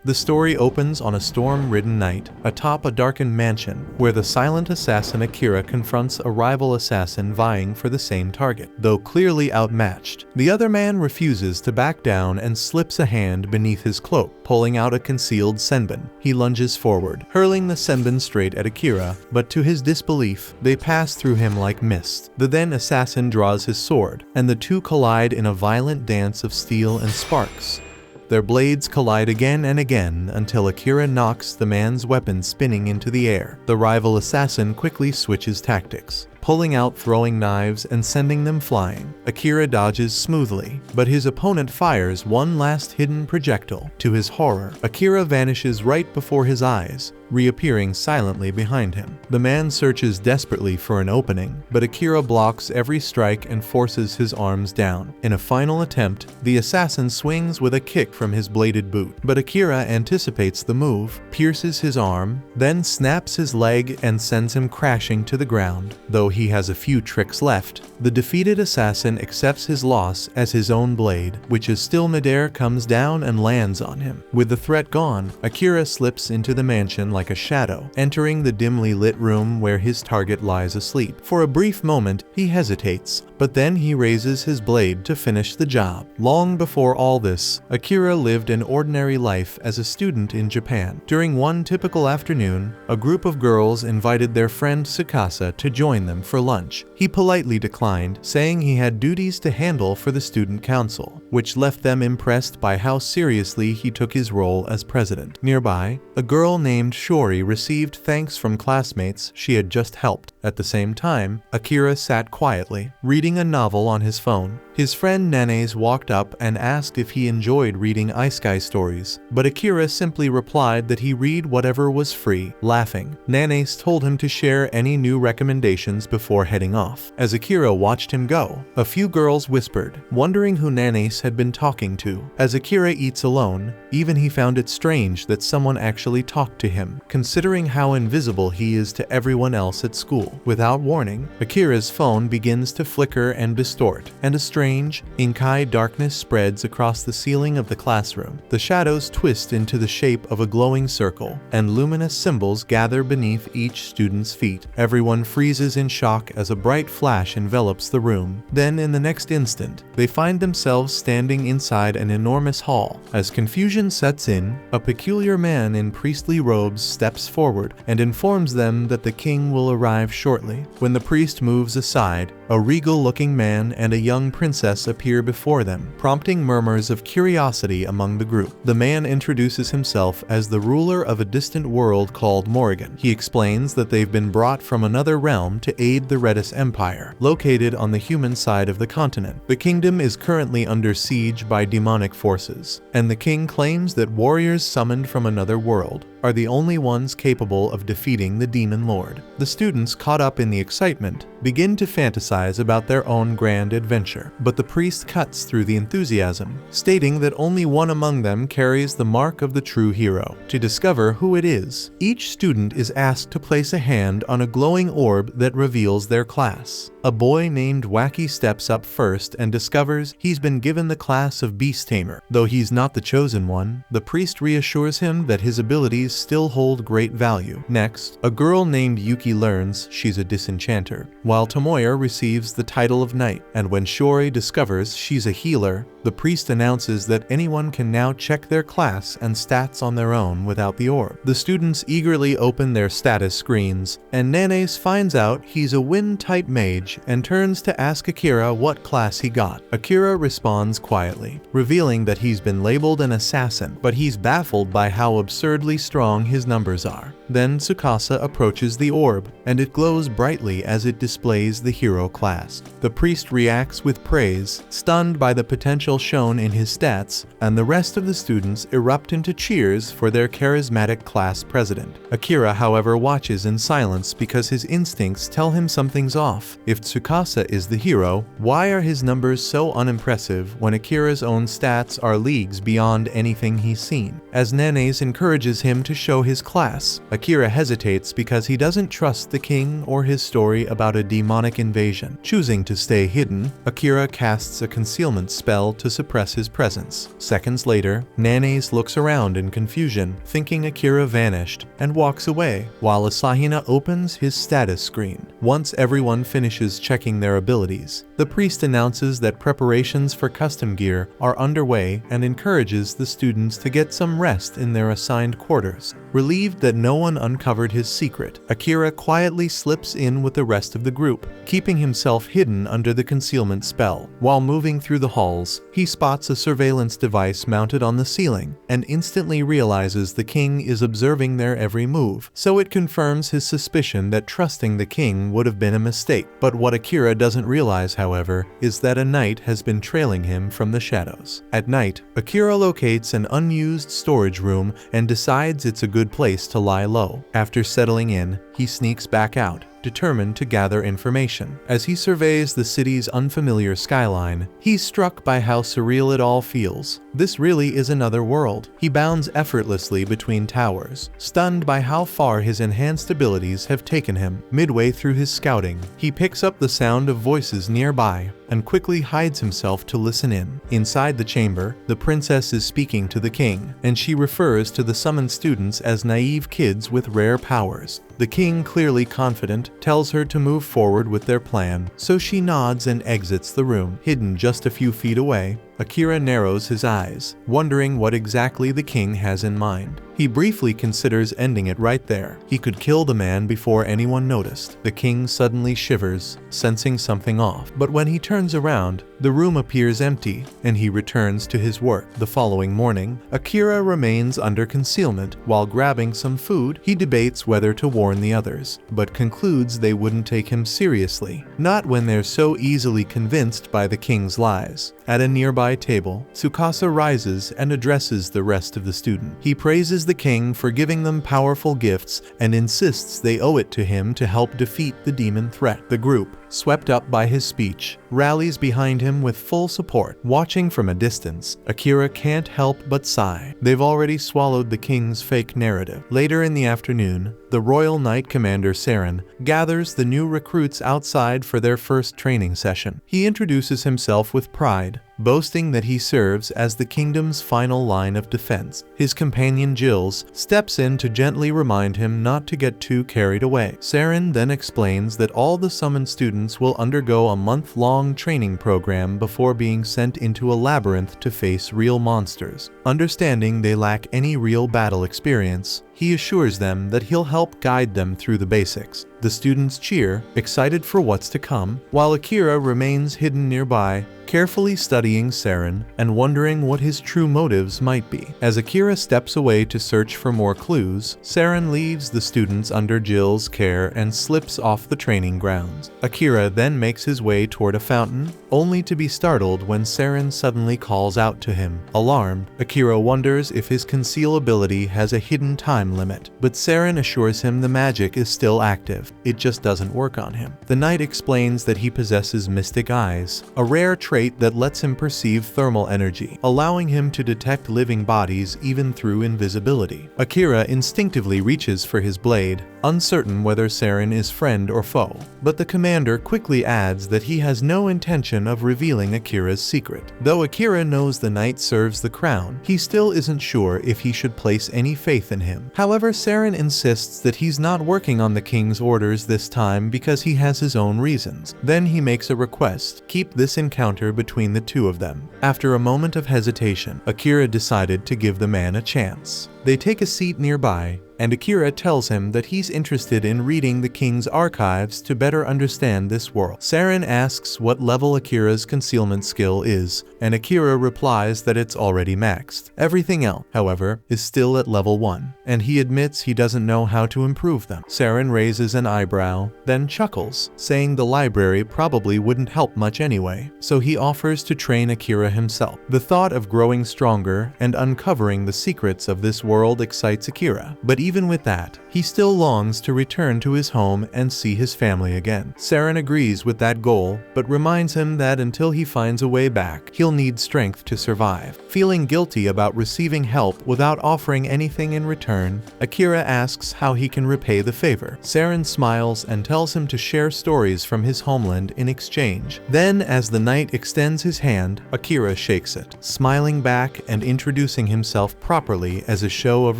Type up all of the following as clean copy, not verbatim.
The story opens on a storm-ridden night, atop a darkened mansion, where the silent assassin Akira confronts a rival assassin vying for the same target. Though clearly outmatched, the other man refuses to back down and slips a hand beneath his cloak, pulling out a concealed senbon. He lunges forward, hurling the senbon straight at Akira, but to his disbelief, they pass through him like mist. The then assassin draws his sword, and the two collide in a violent dance of steel and sparks. Their blades collide again and again until Akira knocks the man's weapon spinning into the air. The rival assassin quickly switches tactics, pulling out throwing knives and sending them flying. Akira dodges smoothly, but his opponent fires one last hidden projectile. To his horror, Akira vanishes right before his eyes, reappearing silently behind him. The man searches desperately for an opening, but Akira blocks every strike and forces his arms down. In a final attempt, the assassin swings with a kick from his bladed boot, but Akira anticipates the move, pierces his arm, then snaps his leg and sends him crashing to the ground. Though he has a few tricks left, the defeated assassin accepts his loss as his own blade, which is still midair, comes down and lands on him. With the threat gone, Akira slips into the mansion like a shadow, entering the dimly lit room where his target lies asleep. For a brief moment, he hesitates, but then he raises his blade to finish the job. Long before all this, Akira lived an ordinary life as a student in Japan. During one typical afternoon, a group of girls invited their friend Tsukasa to join them for lunch. He politely declined, saying he had duties to handle for the student council, which left them impressed by how seriously he took his role as president. Nearby, a girl named Shori received thanks from classmates she had just helped. At the same time, Akira sat quietly, reading a novel on his phone. His friend Nanes walked up and asked if he enjoyed reading isekai stories, but Akira simply replied that he read whatever was free, laughing. Nanes told him to share any new recommendations before heading off. As Akira watched him go, a few girls whispered, wondering who Nanes had been talking to. As Akira eats alone, even he found it strange that someone actually talked to him, considering how invisible he is to everyone else at school. Without warning, Akira's phone begins to flicker and distort, and a strange, inky darkness spreads across the ceiling of the classroom. The shadows twist into the shape of a glowing circle, and luminous symbols gather beneath each student's feet. Everyone freezes in shock as a bright flash envelops the room. Then, in the next instant, they find themselves standing inside an enormous hall. As confusion sets in, a peculiar man in priestly robes steps forward and informs them that the king will arrive shortly. When the priest moves aside, a regal-looking man and a young princess appear before them, prompting murmurs of curiosity among the group. The man introduces himself as the ruler of a distant world called Morrigan. He explains that they've been brought from another realm to aid the Redis Empire, located on the human side of the continent. The kingdom is currently under siege by demonic forces, and the king claims that warriors summoned from another world are the only ones capable of defeating the demon lord. The students, caught up in the excitement, begin to fantasize about their own grand adventure, but the priest cuts through the enthusiasm, stating that only one among them carries the mark of the true hero. To discover who it is, each student is asked to place a hand on a glowing orb that reveals their class. A boy named Wacky steps up first and discovers he's been given the class of Beast Tamer. Though he's not the chosen one, the priest reassures him that his abilities still hold great value. Next, a girl named Yuki learns she's a disenchanter, while Tomoya receives the title of knight, and when Shori discovers she's a healer, the priest announces that anyone can now check their class and stats on their own without the orb. The students eagerly open their status screens, and Nanes finds out he's a wind-type mage and turns to ask Akira what class he got. Akira responds quietly, revealing that he's been labeled an assassin, but he's baffled by how absurdly strong his numbers are. Then Tsukasa approaches the orb, and it glows brightly as it displays the hero class. The priest reacts with praise, stunned by the potential shown in his stats, and the rest of the students erupt into cheers for their charismatic class president. Akira, however, watches in silence because his instincts tell him something's off. If Tsukasa is the hero, why are his numbers so unimpressive when Akira's own stats are leagues beyond anything he's seen? As Nanes encourages him to show his class, Akira hesitates because he doesn't trust the king or his story about a demonic invasion. Choosing to stay hidden, Akira casts a concealment spell to to suppress his presence. Seconds later, Nanes looks around in confusion, thinking Akira vanished, and walks away, while Asahina opens his status screen. Once everyone finishes checking their abilities, the priest announces that preparations for custom gear are underway and encourages the students to get some rest in their assigned quarters. Relieved that no one uncovered his secret, Akira quietly slips in with the rest of the group, keeping himself hidden under the concealment spell. While moving through the halls, he spots a surveillance device mounted on the ceiling and instantly realizes the king is observing their every move, so it confirms his suspicion that trusting the king would have been a mistake. But what Akira doesn't realize, however, is that a knight has been trailing him from the shadows. At night, Akira locates an unused storage room and decides it's a good place to lie low. After settling in, he sneaks back out, determined to gather information. As he surveys the city's unfamiliar skyline, he's struck by how surreal it all feels. This really is another world. He bounds effortlessly between towers, stunned by how far his enhanced abilities have taken him. Midway through his scouting, he picks up the sound of voices nearby and quickly hides himself to listen in. Inside the chamber, the princess is speaking to the king, and she refers to the summoned students as naive kids with rare powers. The king, clearly confident, tells her to move forward with their plan, so she nods and exits the room. Hidden just a few feet away, Akira narrows his eyes, wondering what exactly the king has in mind. He briefly considers ending it right there. He could kill the man before anyone noticed. The king suddenly shivers, sensing something off. But when he turns around, the room appears empty, and he returns to his work. The following morning, Akira remains under concealment. While grabbing some food, he debates whether to warn the others, but concludes they wouldn't take him seriously. Not when they're so easily convinced by the king's lies. At a nearby table, Tsukasa rises and addresses the rest of the student. He praises the king for giving them powerful gifts and insists they owe it to him to help defeat the demon threat. The group, swept up by his speech, rallies behind him with full support. Watching from a distance, Akira can't help but sigh. They've already swallowed the king's fake narrative. Later in the afternoon, the Royal Knight Commander Saren gathers the new recruits outside for their first training session. He introduces himself with pride, boasting that he serves as the kingdom's final line of defense. His companion Jills steps in to gently remind him not to get too carried away. Saren then explains that all the summoned students will undergo a month-long training program before being sent into a labyrinth to face real monsters. Understanding they lack any real battle experience, he assures them that he'll help guide them through the basics. The students cheer, excited for what's to come, while Akira remains hidden nearby, carefully studying Saren and wondering what his true motives might be. As Akira steps away to search for more clues, Saren leaves the students under Jill's care and slips off the training grounds. Akira then makes his way toward a fountain, only to be startled when Saren suddenly calls out to him. Alarmed, Akira wonders if his conceal ability has a hidden time limit, but Saren assures him the magic is still active. It just doesn't work on him. The knight explains that he possesses mystic eyes, a rare trait that lets him perceive thermal energy, allowing him to detect living bodies even through invisibility. Akira instinctively reaches for his blade, uncertain whether Saren is friend or foe, but the commander quickly adds that he has no intention of revealing Akira's secret. Though Akira knows the knight serves the crown, he still isn't sure if he should place any faith in him. However, Saren insists that he's not working on the king's orders this time because he has his own reasons. Then he makes a request: keep this encounter between the two of them. After a moment of hesitation, Akira decided to give the man a chance. They take a seat nearby, and Akira tells him that he's interested in reading the king's archives to better understand this world. Saren asks what level Akira's concealment skill is, and Akira replies that it's already maxed. Everything else, however, is still at level 1, and he admits he doesn't know how to improve them. Saren raises an eyebrow, then chuckles, saying the library probably wouldn't help much anyway, so he offers to train Akira himself. The thought of growing stronger and uncovering the secrets of this world excites Akira, but even with that, he still longs to return to his home and see his family again. Saren agrees with that goal, but reminds him that until he finds a way back, he'll need strength to survive. Feeling guilty about receiving help without offering anything in return, Akira asks how he can repay the favor. Saren smiles and tells him to share stories from his homeland in exchange. Then, as the knight extends his hand, Akira shakes it, smiling back and introducing himself properly as a show of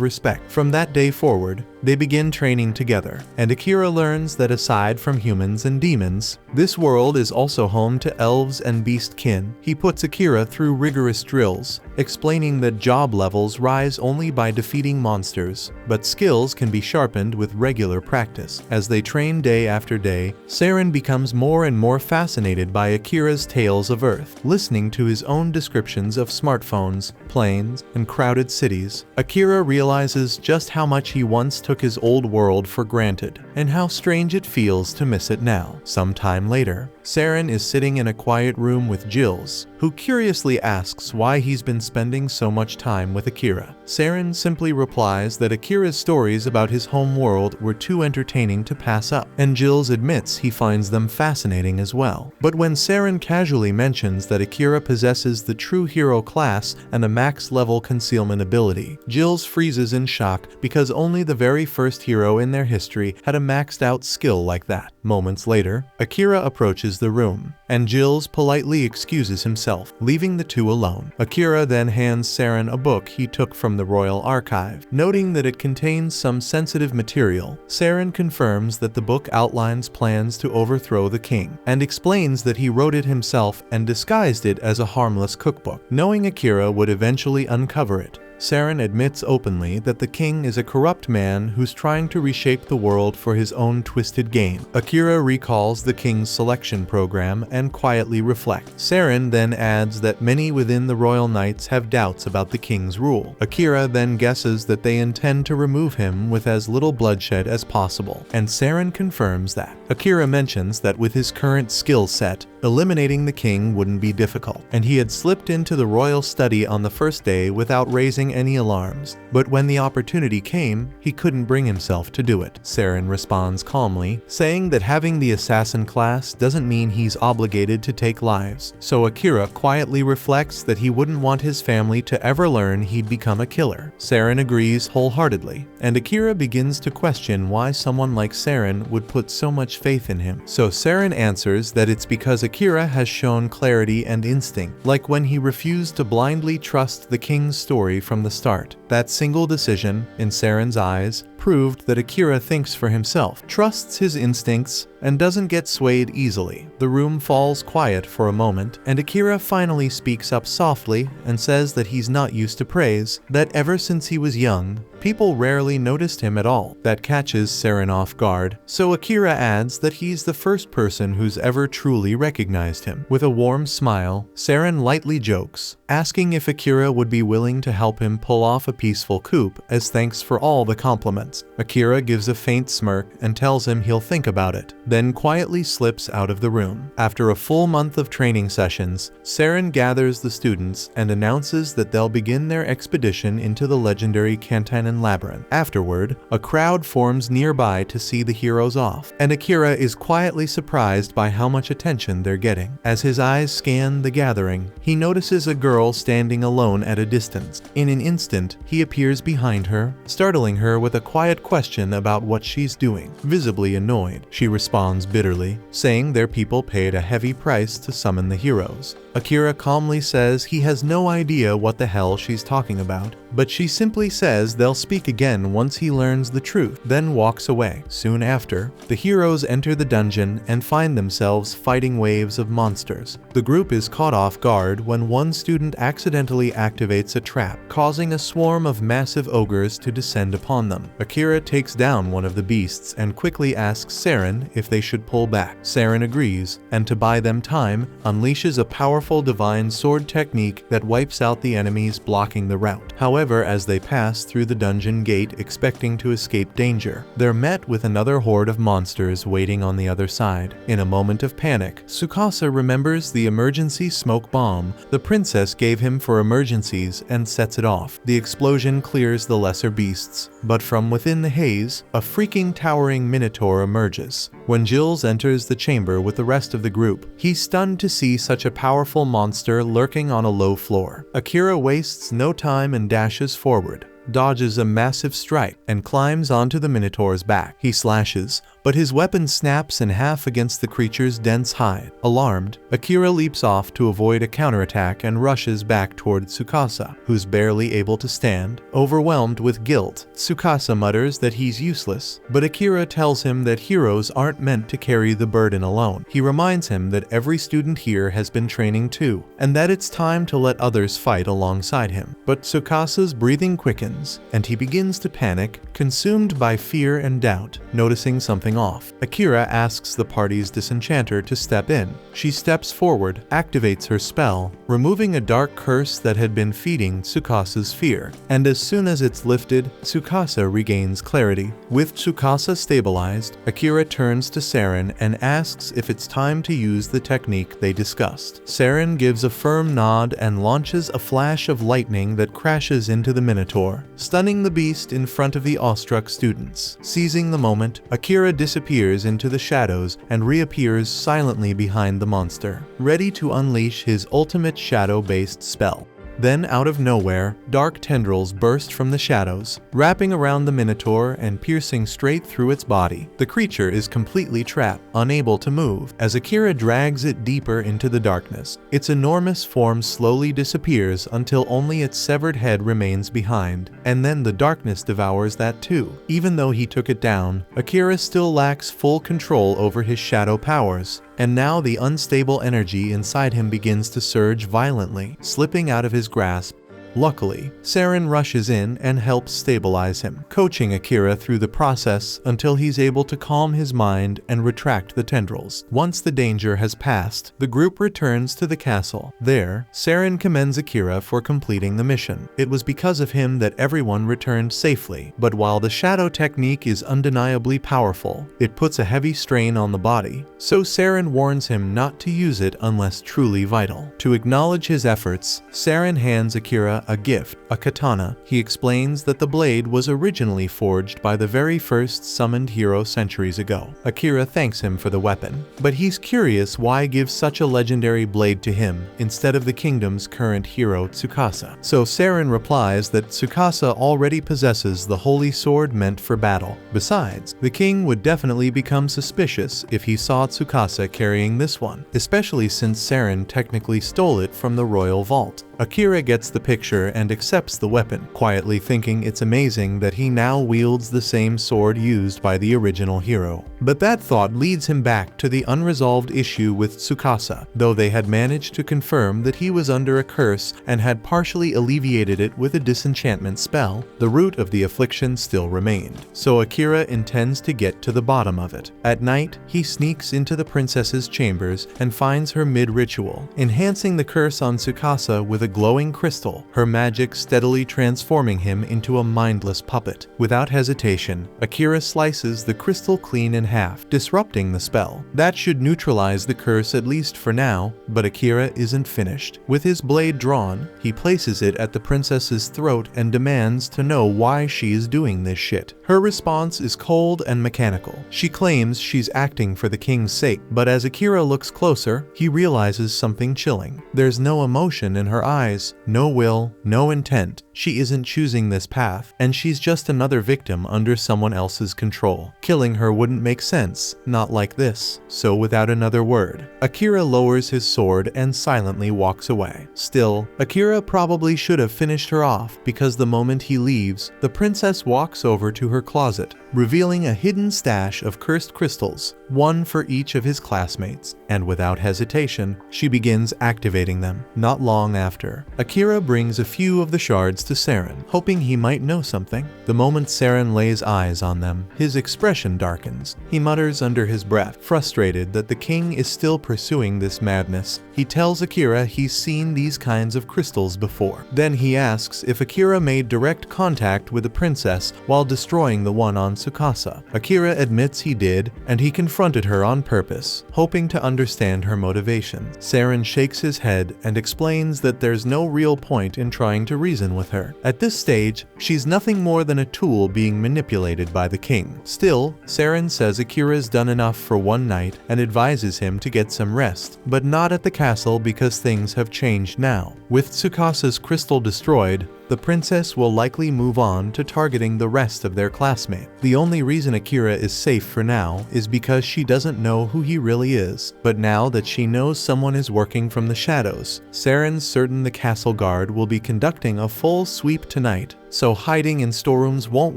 respect. From that day forward, they begin training together, and Akira learns that aside from humans and demons, this world is also home to elves and beast-kin. He puts Akira through rigorous drills, explaining that job levels rise only by defeating monsters, but skills can be sharpened with regular practice. As they train day after day, Saren becomes more and more fascinated by Akira's tales of Earth. Listening to his own descriptions of smartphones, planes, and crowded cities, Akira realizes just how much he once took his old world for granted, and how strange it feels to miss it now. Sometime later, Saren is sitting in a quiet room with Jills, who curiously asks why he's been spending so much time with Akira. Saren simply replies that Akira's stories about his home world were too entertaining to pass up, and Jills admits he finds them fascinating as well. But when Saren casually mentions that Akira possesses the true hero class and a max-level concealment ability, Jills freezes in shock because only the very first hero in their history had a maxed-out skill like that. Moments later, Akira approaches the room, and Jills politely excuses himself, leaving the two alone. Akira then hands Saren a book he took from the Royal Archive. Noting that it contains some sensitive material, Saren confirms that the book outlines plans to overthrow the king, and explains that he wrote it himself and disguised it as a harmless cookbook, knowing Akira would eventually uncover it. Saren admits openly that the king is a corrupt man who's trying to reshape the world for his own twisted gain. Akira recalls the king's selection program and quietly reflects. Saren then adds that many within the royal knights have doubts about the king's rule. Akira then guesses that they intend to remove him with as little bloodshed as possible, and Saren confirms that. Akira mentions that with his current skill set, eliminating the king wouldn't be difficult, and he had slipped into the royal study on the first day without raising any alarms. But when the opportunity came, he couldn't bring himself to do it. Saren responds calmly, saying that having the assassin class doesn't mean he's obligated to take lives. So Akira quietly reflects that he wouldn't want his family to ever learn he'd become a killer. Saren agrees wholeheartedly, and Akira begins to question why someone like Saren would put so much faith in him. So Saren answers that it's because Akira has shown clarity and instinct, like when he refused to blindly trust the king's story from the start. That single decision, in Saren's eyes, proved that Akira thinks for himself, trusts his instincts, and doesn't get swayed easily. The room falls quiet for a moment, and Akira finally speaks up softly and says that he's not used to praise, that ever since he was young, people rarely noticed him at all. That catches Saren off guard, so Akira adds that he's the first person who's ever truly recognized him. With a warm smile, Saren lightly jokes, asking if Akira would be willing to help him pull off a peaceful coup as thanks for all the compliments. Akira gives a faint smirk and tells him he'll think about it, then quietly slips out of the room. After a full month of training sessions, Saren gathers the students and announces that they'll begin their expedition into the legendary Kantanen Labyrinth. Afterward, a crowd forms nearby to see the heroes off, and Akira is quietly surprised by how much attention they're getting. As his eyes scan the gathering, he notices a girl standing alone at a distance. In an instant, he appears behind her, startling her with a quiet question about what she's doing. Visibly annoyed, she responds bitterly, saying their people paid a heavy price to summon the heroes. Akira calmly says he has no idea what the hell she's talking about, but she simply says they'll speak again once he learns the truth, then walks away. Soon after, the heroes enter the dungeon and find themselves fighting waves of monsters. The group is caught off guard when one student accidentally activates a trap, causing a swarm of massive ogres to descend upon them. Akira takes down one of the beasts and quickly asks Saren if they should pull back. Saren agrees, and to buy them time, unleashes a powerful powerful divine sword technique that wipes out the enemies blocking the route. However, as they pass through the dungeon gate expecting to escape danger, they're met with another horde of monsters waiting on the other side. In a moment of panic, Tsukasa remembers the emergency smoke bomb the princess gave him for emergencies and sets it off. The explosion clears the lesser beasts, but from within the haze, a freaking towering minotaur emerges. When Jules enters the chamber with the rest of the group, he's stunned to see such a powerful monster lurking on a low floor. Akira wastes no time and dashes forward, dodges a massive strike, and climbs onto the Minotaur's back. He slashes, but his weapon snaps in half against the creature's dense hide. Alarmed, Akira leaps off to avoid a counterattack and rushes back toward Tsukasa, who's barely able to stand. Overwhelmed with guilt, Tsukasa mutters that he's useless, but Akira tells him that heroes aren't meant to carry the burden alone. He reminds him that every student here has been training too, and that it's time to let others fight alongside him. But Tsukasa's breathing quickens, and he begins to panic, consumed by fear and doubt. Noticing something off, Akira asks the party's disenchanter to step in. She steps forward, activates her spell, removing a dark curse that had been feeding Tsukasa's fear, and as soon as it's lifted, Tsukasa regains clarity. With Tsukasa stabilized, Akira turns to Saren and asks if it's time to use the technique they discussed. Saren gives a firm nod and launches a flash of lightning that crashes into the Minotaur, stunning the beast in front of the awestruck students. Seizing the moment, Akira disappears into the shadows and reappears silently behind the monster, ready to unleash his ultimate shadow-based spell. Then, out of nowhere, dark tendrils burst from the shadows, wrapping around the Minotaur and piercing straight through its body. The creature is completely trapped, unable to move, as Akira drags it deeper into the darkness. Its enormous form slowly disappears until only its severed head remains behind, and then the darkness devours that too. Even though he took it down, Akira still lacks full control over his shadow powers, and now the unstable energy inside him begins to surge violently, slipping out of his grasp. Luckily, Saren rushes in and helps stabilize him, coaching Akira through the process until he's able to calm his mind and retract the tendrils. Once the danger has passed, the group returns to the castle. There, Saren commends Akira for completing the mission. It was because of him that everyone returned safely, but while the shadow technique is undeniably powerful, it puts a heavy strain on the body, so Saren warns him not to use it unless truly vital. To acknowledge his efforts, Saren hands Akira a gift, a katana. He explains that the blade was originally forged by the very first summoned hero centuries ago. Akira thanks him for the weapon, but he's curious why give such a legendary blade to him instead of the kingdom's current hero Tsukasa. So Saren replies that Tsukasa already possesses the holy sword meant for battle. Besides, the king would definitely become suspicious if he saw Tsukasa carrying this one, especially since Saren technically stole it from the royal vault. Akira gets the picture and accepts the weapon, quietly thinking it's amazing that he now wields the same sword used by the original hero. But that thought leads him back to the unresolved issue with Tsukasa. Though they had managed to confirm that he was under a curse and had partially alleviated it with a disenchantment spell, the root of the affliction still remained. So Akira intends to get to the bottom of it. At night, he sneaks into the princess's chambers and finds her mid-ritual, enhancing the curse on Tsukasa with a glowing crystal, her magic steadily transforming him into a mindless puppet. Without hesitation, Akira slices the crystal clean in half, disrupting the spell. That should neutralize the curse at least for now, but Akira isn't finished. With his blade drawn, he places it at the princess's throat and demands to know why she is doing this shit. Her response is cold and mechanical. She claims she's acting for the king's sake, but as Akira looks closer, he realizes something chilling. There's no emotion in her eyes, no will, no intent. She isn't choosing this path, and she's just another victim under someone else's control. Killing her wouldn't make sense, not like this. So without another word, Akira lowers his sword and silently walks away. Still, Akira probably should have finished her off, because the moment he leaves, the princess walks over to her closet, revealing a hidden stash of cursed crystals, one for each of his classmates, and without hesitation, she begins activating them. Not long after, Akira brings a few of the shards to Saren, hoping he might know something. The moment Saren lays eyes on them, his expression darkens. He mutters under his breath, frustrated that the king is still pursuing this madness. He tells Akira he's seen these kinds of crystals before. Then he asks if Akira made direct contact with the princess while destroying the one on Tsukasa. Akira admits he did, and he confronted her on purpose, hoping to understand her motivation. Saren shakes his head and explains that there's no real point in trying to reason with her. At this stage, she's nothing more than a tool being manipulated by the king. Still, Saren says Akira's done enough for one night and advises him to get some rest, but not at the castle because things have changed now. With Tsukasa's crystal destroyed, the princess will likely move on to targeting the rest of their classmates. The only reason Akira is safe for now is because she doesn't know who he really is. But now that she knows someone is working from the shadows, Saren's certain the castle guard will be conducting a full sweep tonight, so hiding in storerooms won't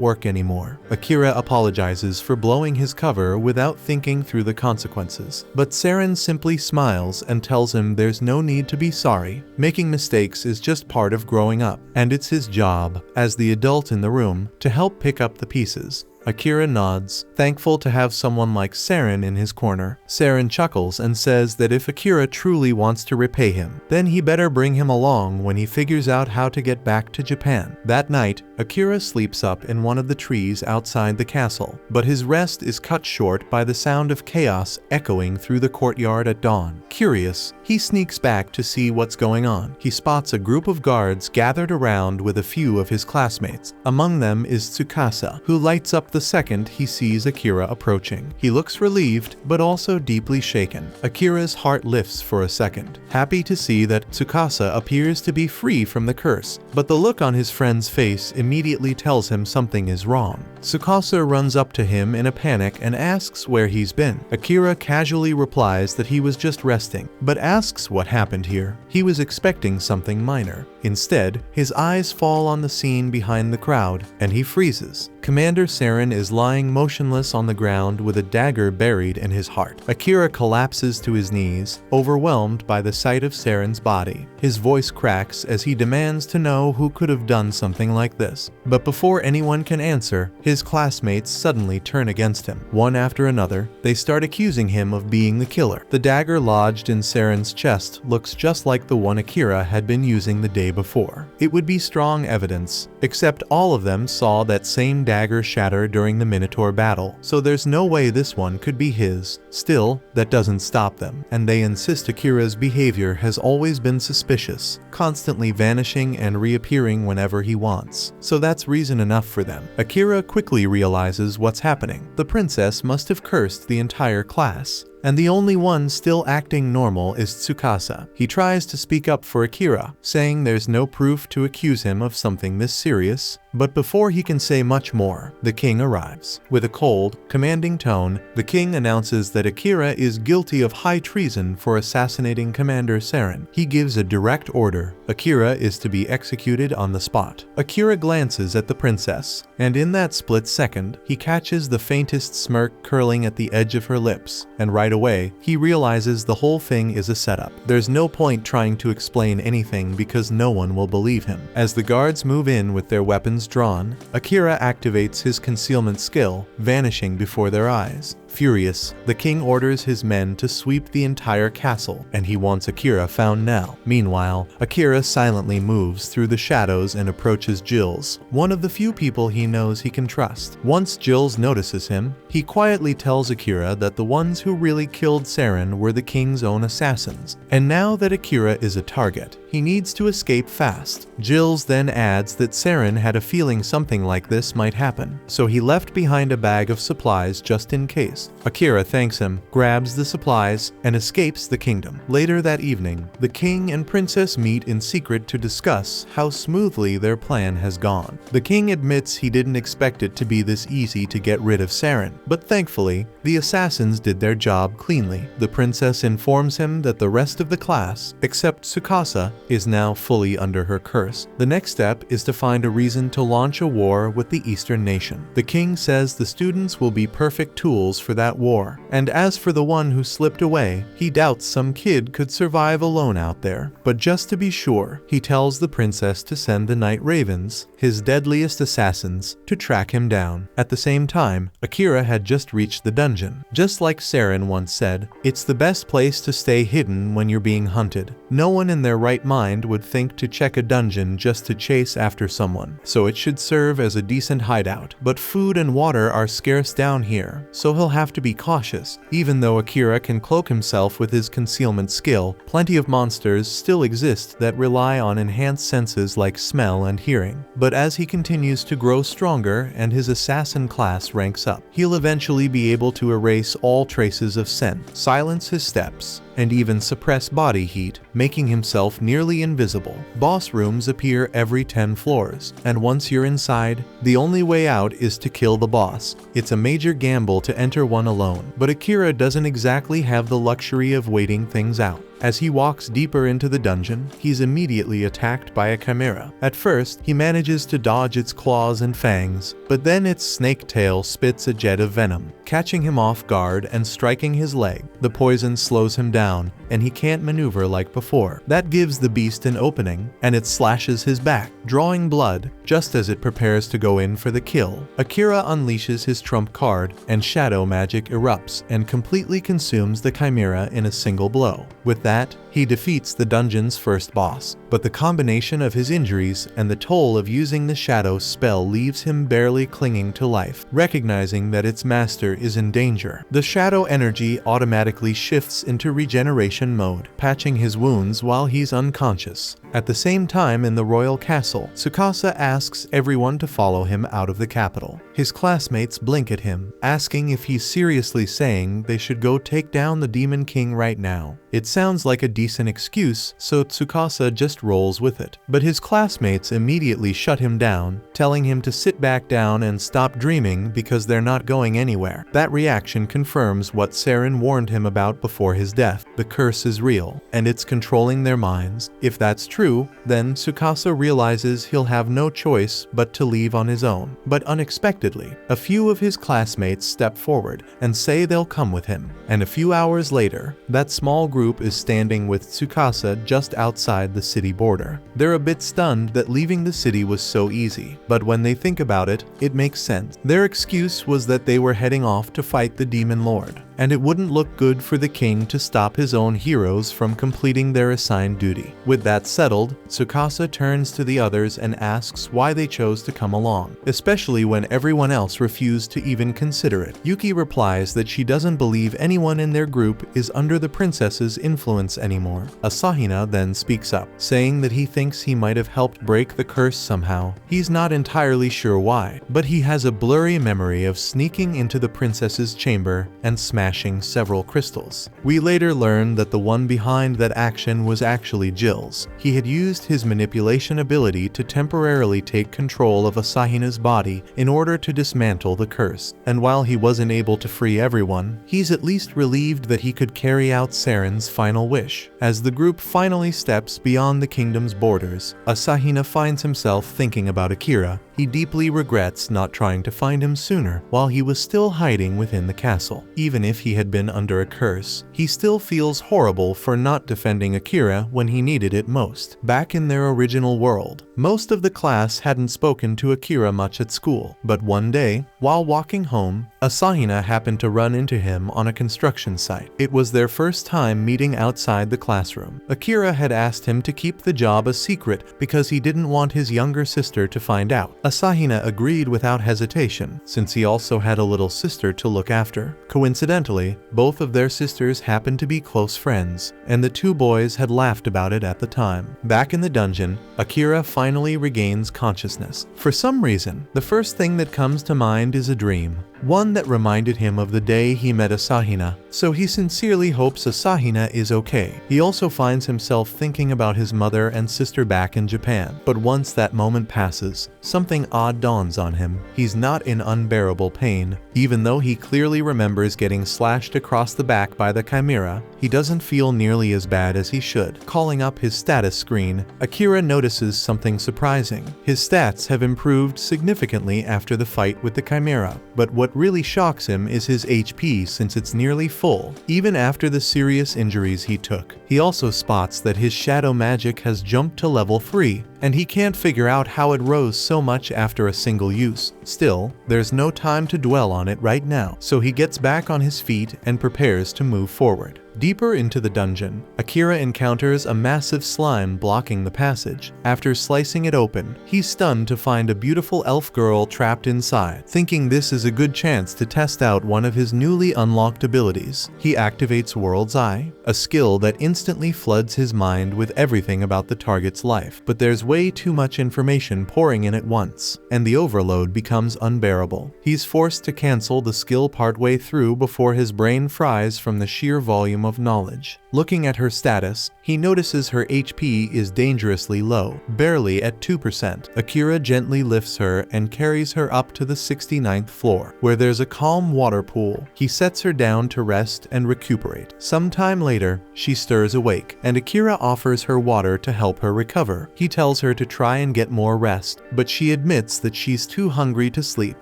work anymore. Akira apologizes for blowing his cover without thinking through the consequences. But Saren simply smiles and tells him there's no need to be sorry. Making mistakes is just part of growing up, and it's his job, as the adult in the room, to help pick up the pieces. Akira nods, thankful to have someone like Saren in his corner. Saren chuckles and says that if Akira truly wants to repay him, then he better bring him along when he figures out how to get back to Japan. That night, Akira sleeps up in one of the trees outside the castle, but his rest is cut short by the sound of chaos echoing through the courtyard at dawn. Curious, he sneaks back to see what's going on. He spots a group of guards gathered around with a few of his classmates. Among them is Tsukasa, who lights up the second he sees Akira approaching. He looks relieved, but also deeply shaken. Akira's heart lifts for a second, happy to see that Tsukasa appears to be free from the curse, but the look on his friend's face immediately tells him something is wrong. Tsukasa runs up to him in a panic and asks where he's been. Akira casually replies that he was just resting, but asks what happened here. He was expecting something minor. Instead, his eyes fall on the scene behind the crowd, and he freezes. Commander Saren is lying motionless on the ground with a dagger buried in his heart. Akira collapses to his knees, overwhelmed by the sight of Saren's body. His voice cracks as he demands to know who could have done something like this. But before anyone can answer, his classmates suddenly turn against him. One after another, they start accusing him of being the killer. The dagger lodged in Saren's chest looks just like the one Akira had been using the day before. It would be strong evidence, except all of them saw that same dagger shatter during the Minotaur battle, so there's no way this one could be his. Still, that doesn't stop them, and they insist Akira's behavior has always been suspicious, constantly vanishing and reappearing whenever he wants. So that's reason enough for them. Akira quickly realizes what's happening. The princess must have cursed the entire class, and the only one still acting normal is Tsukasa. He tries to speak up for Akira, saying there's no proof to accuse him of something this serious, but before he can say much more, the king arrives. With a cold, commanding tone, the king announces that Akira is guilty of high treason for assassinating Commander Saren. He gives a direct order. Akira is to be executed on the spot. Akira glances at the princess, and in that split second, he catches the faintest smirk curling at the edge of her lips, and right away, he realizes the whole thing is a setup. There's no point trying to explain anything because no one will believe him. As the guards move in with their weapons drawn, Akira activates his concealment skill, vanishing before their eyes. Furious, the king orders his men to sweep the entire castle, and he wants Akira found now. Meanwhile, Akira silently moves through the shadows and approaches Jills, one of the few people he knows he can trust. Once Jills notices him, he quietly tells Akira that the ones who really killed Saren were the king's own assassins, and now that Akira is a target, he needs to escape fast. Jills then adds that Saren had a feeling something like this might happen, so he left behind a bag of supplies just in case. supplies. Akira thanks him, grabs the supplies, and escapes the kingdom. Later that evening, the king and princess meet in secret to discuss how smoothly their plan has gone. The king admits he didn't expect it to be this easy to get rid of Saren, but thankfully, the assassins did their job cleanly. The princess informs him that the rest of the class, except Tsukasa, is now fully under her curse. The next step is to find a reason to launch a war with the Eastern nation. The king says the students will be perfect tools for that war, and as for the one who slipped away, he doubts some kid could survive alone out there. But just to be sure, he tells the princess to send the Night Ravens, his deadliest assassins, to track him down. At the same time, Akira had just reached the dungeon. Just like Saren once said, it's the best place to stay hidden when you're being hunted. No one in their right mind would think to check a dungeon just to chase after someone, so it should serve as a decent hideout. But food and water are scarce down here, so he'll have to be cautious. Even though Akira can cloak himself with his concealment skill, plenty of monsters still exist that rely on enhanced senses like smell and hearing. But as he continues to grow stronger and his assassin class ranks up, he'll eventually be able to erase all traces of scent, silence his steps, and even suppress body heat, making himself nearly invisible. Boss rooms appear every 10 floors, and once you're inside, the only way out is to kill the boss. It's a major gamble to enter one alone, but Akira doesn't exactly have the luxury of waiting things out. As he walks deeper into the dungeon, he's immediately attacked by a chimera. At first, he manages to dodge its claws and fangs, but then its snake tail spits a jet of venom, catching him off guard and striking his leg. The poison slows him down, and he can't maneuver like before. That gives the beast an opening, and it slashes his back, drawing blood just as it prepares to go in for the kill. Akira unleashes his trump card, and shadow magic erupts and completely consumes the chimera in a single blow. With that, he defeats the dungeon's first boss, but the combination of his injuries and the toll of using the shadow spell leaves him barely clinging to life. Recognizing that its master is in danger, the shadow energy automatically shifts into regeneration mode, patching his wounds while he's unconscious. At the same time, in the royal castle, Tsukasa asks everyone to follow him out of the capital. His classmates blink at him, asking if he's seriously saying they should go take down the Demon King right now. It sounds like a decent excuse, so Tsukasa just rolls with it. But his classmates immediately shut him down, telling him to sit back down and stop dreaming because they're not going anywhere. That reaction confirms what Saren warned him about before his death. The curse is real, and it's controlling their minds. If that's true, then Tsukasa realizes he'll have no choice but to leave on his own. But unexpectedly, a few of his classmates step forward and say they'll come with him. And a few hours later, that small group is standing with Tsukasa just outside the city border. They're a bit stunned that leaving the city was so easy, but when they think about it, it makes sense. Their excuse was that they were heading off to fight the Demon Lord, and it wouldn't look good for the king to stop his own heroes from completing their assigned duty. With that settled, Tsukasa turns to the others and asks why they chose to come along, especially when everyone else refused to even consider it. Yuki replies that she doesn't believe anyone in their group is under the princess's influence anymore. Asahina then speaks up, saying that he thinks he might have helped break the curse somehow. He's not entirely sure why, but he has a blurry memory of sneaking into the princess's chamber and smashing several crystals. We later learn that the one behind that action was actually Jill's. He had used his manipulation ability to temporarily take control of Asahina's body in order to dismantle the curse, and while he wasn't able to free everyone, he's at least relieved that he could carry out Saren's final wish. As the group finally steps beyond the kingdom's borders, Asahina finds himself thinking about Akira. He deeply regrets not trying to find him sooner while he was still hiding within the castle. Even if he had been under a curse, he still feels horrible for not defending Akira when he needed it most. Back in their original world, most of the class hadn't spoken to Akira much at school, but one day, while walking home, Asahina happened to run into him on a construction site. It was their first time meeting outside the classroom. Akira had asked him to keep the job a secret because he didn't want his younger sister to find out. Asahina agreed without hesitation, since he also had a little sister to look after. Coincidentally, both of their sisters happened to be close friends, and the two boys had laughed about it at the time. Back in the dungeon, Akira finally regains consciousness. For some reason, the first thing that comes to mind is a dream. one that reminded him of the day he met Asahina, so he sincerely hopes Asahina is okay. He also finds himself thinking about his mother and sister back in Japan. But once that moment passes, something odd dawns on him. He's not in unbearable pain. Even though he clearly remembers getting slashed across the back by the chimera, he doesn't feel nearly as bad as he should. Calling up his status screen, Akira notices something surprising. His stats have improved significantly after the fight with the chimera, but what really shocks him is his HP, since it's nearly full, even after the serious injuries he took. He also spots that his shadow magic has jumped to level 3, and he can't figure out how it rose so much after a single use. Still, there's no time to dwell on it right now, so he gets back on his feet and prepares to move forward. Deeper into the dungeon, Akira encounters a massive slime blocking the passage. After slicing it open, he's stunned to find a beautiful elf girl trapped inside. Thinking this is a good chance to test out one of his newly unlocked abilities, he activates World's Eye, a skill that instantly floods his mind with everything about the target's life. But there's way too much information pouring in at once, and the overload becomes unbearable. He's forced to cancel the skill partway through before his brain fries from the sheer volume of knowledge. Looking at her status, he notices her HP is dangerously low, barely at 2%. Akira gently lifts her and carries her up to the 69th floor, where there's a calm water pool. He sets her down to rest and recuperate. Sometime later, she stirs awake, and Akira offers her water to help her recover. He tells her to try and get more rest, but she admits that she's too hungry to sleep.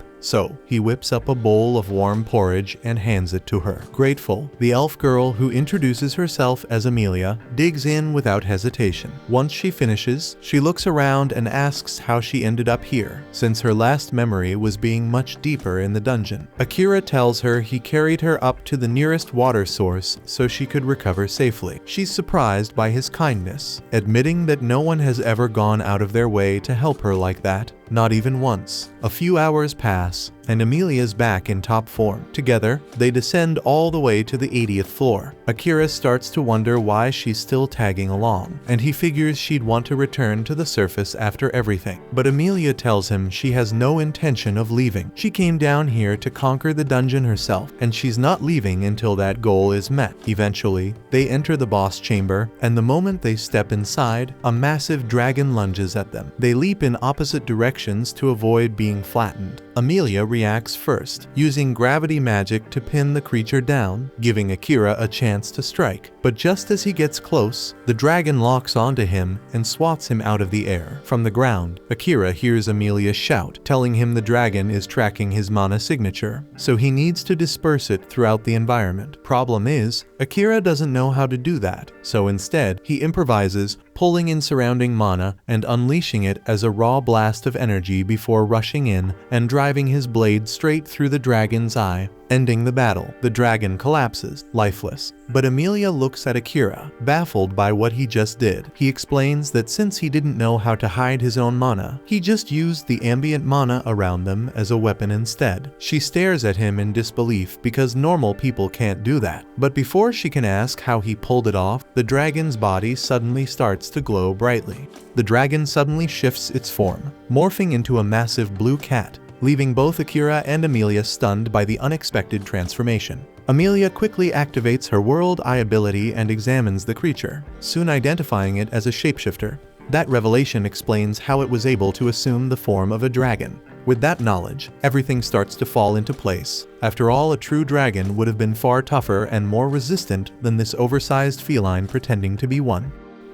So, he whips up a bowl of warm porridge and hands it to her. Grateful, the elf girl, who introduces herself as Amelia, digs in without hesitation. Once she finishes, she looks around and asks how she ended up here, since her last memory was being much deeper in the dungeon. Akira tells her he carried her up to the nearest water source so she could recover safely. She's surprised by his kindness, admitting that no one has ever gone out of their way to help her like that, not even once. A few hours pass, and Amelia's back in top form. Together, they descend all the way to the 80th floor. Akira starts to wonder why she's still tagging along, and he figures she'd want to return to the surface after everything. But Amelia tells him she has no intention of leaving. She came down here to conquer the dungeon herself, and she's not leaving until that goal is met. Eventually, they enter the boss chamber, and the moment they step inside, a massive dragon lunges at them. They leap in opposite directions to avoid being flattened. Amelia reacts first, using gravity magic to pin the creature down, giving Akira a chance to strike. But just as he gets close, the dragon locks onto him and swats him out of the air. From the ground, Akira hears Amelia shout, telling him the dragon is tracking his mana signature, so he needs to disperse it throughout the environment. Problem is, Akira doesn't know how to do that, so instead, he improvises, pulling in surrounding mana and unleashing it as a raw blast of energy before rushing in and driving his blade straight through the dragon's eye, ending the battle. The dragon collapses, lifeless. But Amelia looks at Akira, baffled by what he just did. He explains that since he didn't know how to hide his own mana, he just used the ambient mana around them as a weapon instead. She stares at him in disbelief because normal people can't do that. But before she can ask how he pulled it off, the dragon's body suddenly starts to glow brightly. The dragon suddenly shifts its form, morphing into a massive blue cat, leaving both Akira and Amelia stunned by the unexpected transformation. Amelia quickly activates her World Eye ability and examines the creature, soon identifying it as a shapeshifter. That revelation explains how it was able to assume the form of a dragon. With that knowledge, everything starts to fall into place. After all, a true dragon would have been far tougher and more resistant than this oversized feline pretending to be one.